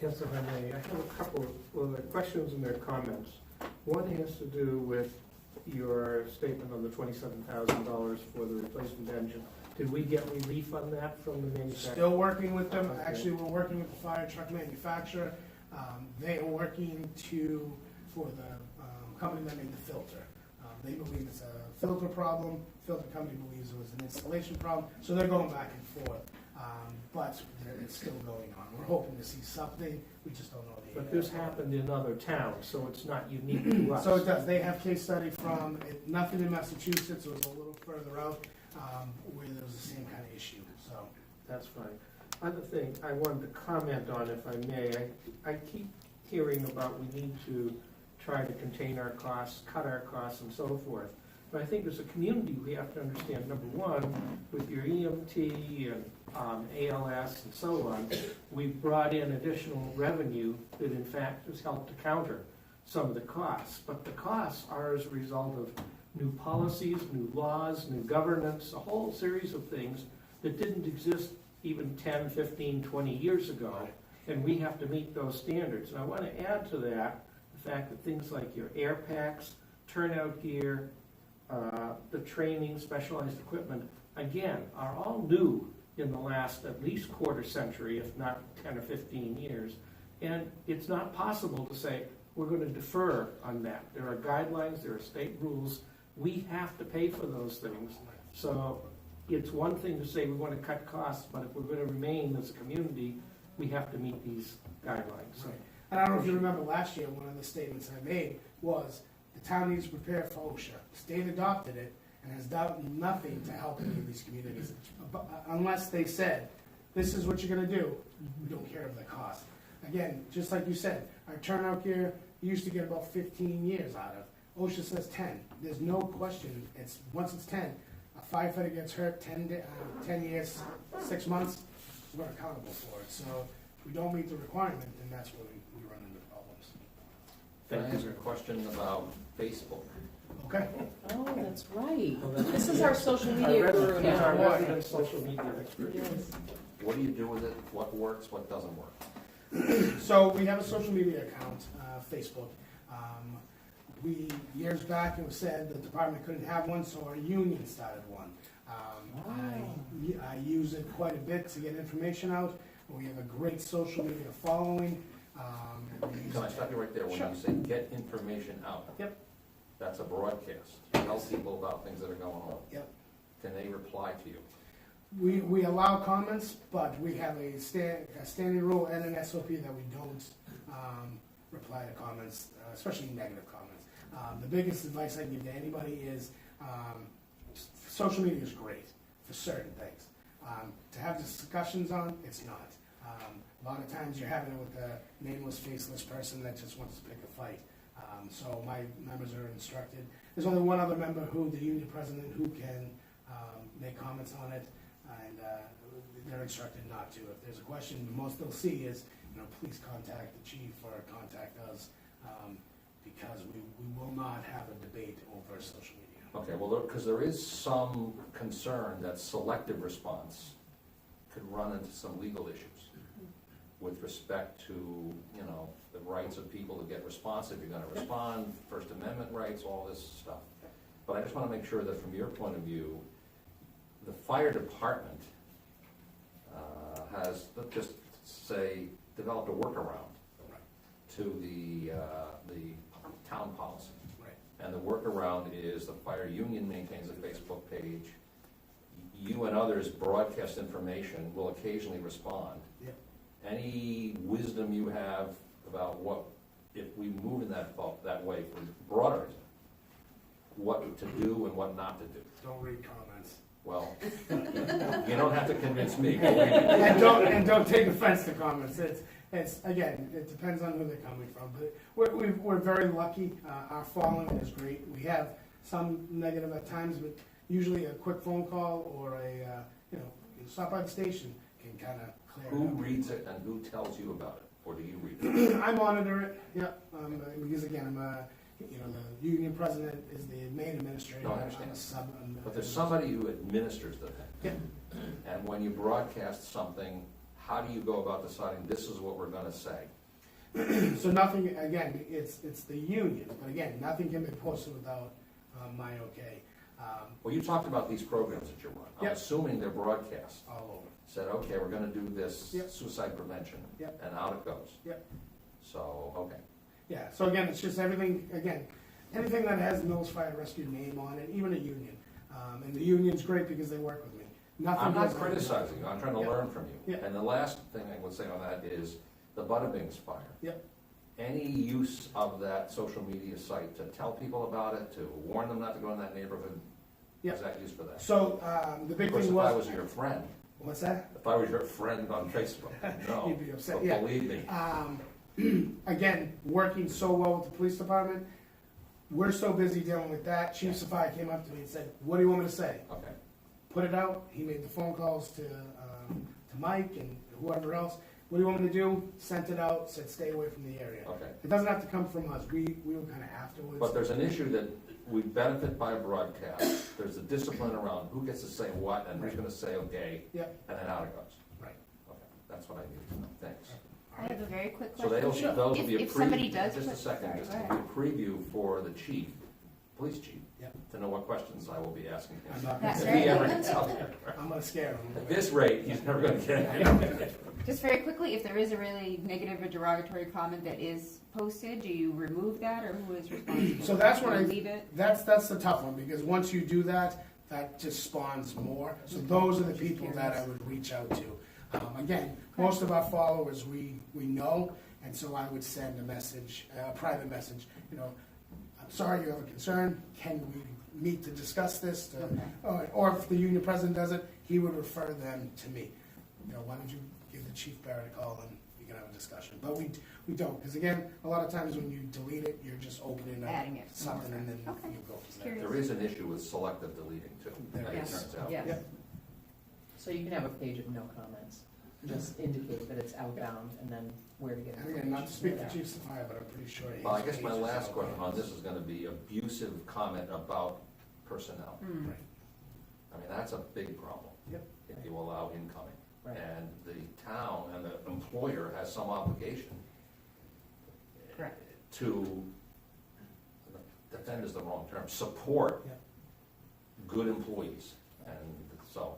Yes, if I may, I have a couple of the questions and their comments. One has to do with your statement on the $27,000 for the replacement engine. Did we get relief on that from the manufacturer? Still working with them. Okay. Actually, we're working with the fire truck manufacturer. They are working for the company that made the filter. They believe it's a filter problem. Filter company believes it was an installation problem. So they're going back and forth. But it's still going on. We're hoping to see something. We just don't know the. But this happened in other towns, so it's not unique to us. So it does. They have case study from nothing in Massachusetts. It was a little further out where there was the same kind of issue. So That's fine. Other thing I wanted to comment on, if I may, I keep hearing about we need to try to contain our costs, cut our costs, and so forth. But I think as a community, we have to understand, number one, with your EMT and ALS and so on, we've brought in additional revenue that in fact has helped to counter some of the costs. But the costs are as a result of new policies, new laws, new governance, a whole series of things that didn't exist even 10, 15, 20 years ago. And we have to meet those standards. And I want to add to that the fact that things like your air packs, turnout gear, the training, specialized equipment, again, are all new in the last at least quarter century, if not 10 or 15 years. And it's not possible to say, we're going to defer on that. There are guidelines, there are state rules. We have to pay for those things. So it's one thing to say we want to cut costs, but if we're going to remain as a community, we have to meet these guidelines. right. And I don't know if you remember last year, one of the statements I made was the town needs to prepare for OSHA. The state adopted it and has done nothing to help any of these communities. Unless they said, this is what you're gonna do, we don't care of the cost. Again, just like you said, our turnout gear, you used to get about 15 years out of. OSHA says 10. There's no question, once it's 10, a firefighter gets hurt, 10 years, 6 months, we're accountable for it. So if we don't meet the requirement, then that's where we run into problems. Can I ask a question about Facebook? Okay? Oh, that's right. Well, that's- This is our social media guru He's our now. resident social media expert. Yes. What do you do with it? What works, what doesn't work? So we have a social media account, Facebook. Years back, it was said the department couldn't have one, so our union started one. I use it quite a bit to get information out. We have a great social media following. Can I stop you right there? When Sure. you say get information out? Yep. That's a broadcast. Tell people about things that are going on. Yep. Can they reply to you? We allow comments, but we have a standing rule and an SOP that we don't reply to comments, especially negative comments. The biggest advice I give to anybody is social media is great for certain things. To have discussions on, it's not. A lot of times you're having it with a nameless, faceless person that just wants to pick a fight. So my members are instructed. There's only one other member the union president, who can make comments on it, and they're instructed not to. If there's a question, the most they'll see is, please contact the chief or contact us, because we will not have a debate over social media. Okay, well, because there is some concern that selective response could run into some legal issues. with respect to, you know, the rights of people to get response, if you're gonna respond, First Amendment rights, all this stuff. But I just wanna make sure that from your point of view, the fire department has, let's just say, developed a workaround to the town policy. Right. And the workaround is the fire union maintains a Facebook page. You and others broadcast information, will occasionally respond. Yep. Any wisdom you have about what, if we move in that way for broader, what to do and what not to do? Don't read comments. Well, you don't have to convince me. And don't take offense to comments. It's again, it depends on who they're coming from. But we're very lucky. Our following is great. We have some negative at times, but usually a quick phone call or you stop by the station can kind of clear Who it up. reads it and who tells you about it? Or do you read it? I monitor it. Yeah, because again, the union president is the main administrator. No, I I'm understand. a sub. But there's somebody who administers the thing. Yeah. And when you broadcast something, how do you go about deciding this is what we're gonna say? So nothing, again, it's the union, but again, nothing can be posted without my okay. Well, you talked about these programs that you run. I'm Yep. assuming they're broadcast. All over. Said, okay, we're gonna do this Yep. suicide prevention. Yep. And out it goes. Yep. So, okay. Yeah, so again, it's just everything, again, anything that has Millis Fire Rescue name on it, even a union. And the union's great because they work with me. Nothing I'm not goes on. criticizing you, I'm trying to Yep. learn from you. Yep. And the last thing I would say on that is the Butterbings fire. Yep. Any use of that social media site to tell people about it, to warn them not to go in that neighborhood? Yep. Is that used for that? So, the big Of course, thing if I was, was your friend, what's that? if I was your friend on Facebook, no. You'd be upset, But yeah. believe me, Again, working so well with the police department, we're so busy dealing with that. Chief Safai came up to me and said, what do you want me to say? okay. Put it out. He made the phone calls to Mike and whoever else. What do you want me to do? Sent it out, said stay away from the area. Okay. It doesn't have to come from us. We were kind of afterwards. But there's an issue that we benefit by broadcast. There's a discipline around who gets to say what and who's gonna say okay. Yep. And then out it goes. Right. Okay, that's what I need to know. Thanks. I have a very quick So question. those will be a If somebody preview, does just a put- second, sorry, just go to ahead. be a preview for the chief, police chief, Yep. to know what questions I will be asking I'm him. not That's If gonna he right. ever gets out there. I'm gonna scare him. At this rate, he's never gonna get it. Just very quickly, if there is a really negative or derogatory comment that is posted, do you remove that, or who is responsible? So that's what Do you I- leave it? That's the tough one, because once you do that, that just spawns more. So those are the people that I would reach out to. Again, most of our followers we know, and so I would send a message, a private message, I'm sorry you have a concern, can we meet to discuss this? Or if the union president does it, he would refer them to me. Why don't you give the Chief Barrett a call and we can have a discussion? But we don't, because again, a lot of times when you delete it, you're just opening up Adding it. something and then Okay. you go from there. Curious. There is an issue with selective deleting too, There as it Yes. turns out. Yes. Yeah. So you can have a page of no comments, just indicate that it's outbound and then where to get And information. again, not to speak Yeah. for Chief Safaya, but I'm pretty sure. his Well, I guess my page is last out. question on this is gonna be abusive comment about personnel. Hmm. Right. I mean, that's a big problem. Yep. If you allow incoming. Right. And the town and the employer has some obligation Correct. to, defend is the wrong term, support Yep. good employees. And so,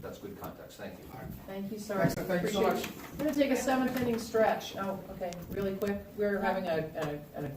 that's good context, thank you. All right. Thank you, sir. Thanks, thank you so much. We're gonna take a seventh inning stretch. Oh, okay, really quick. We're having an equipment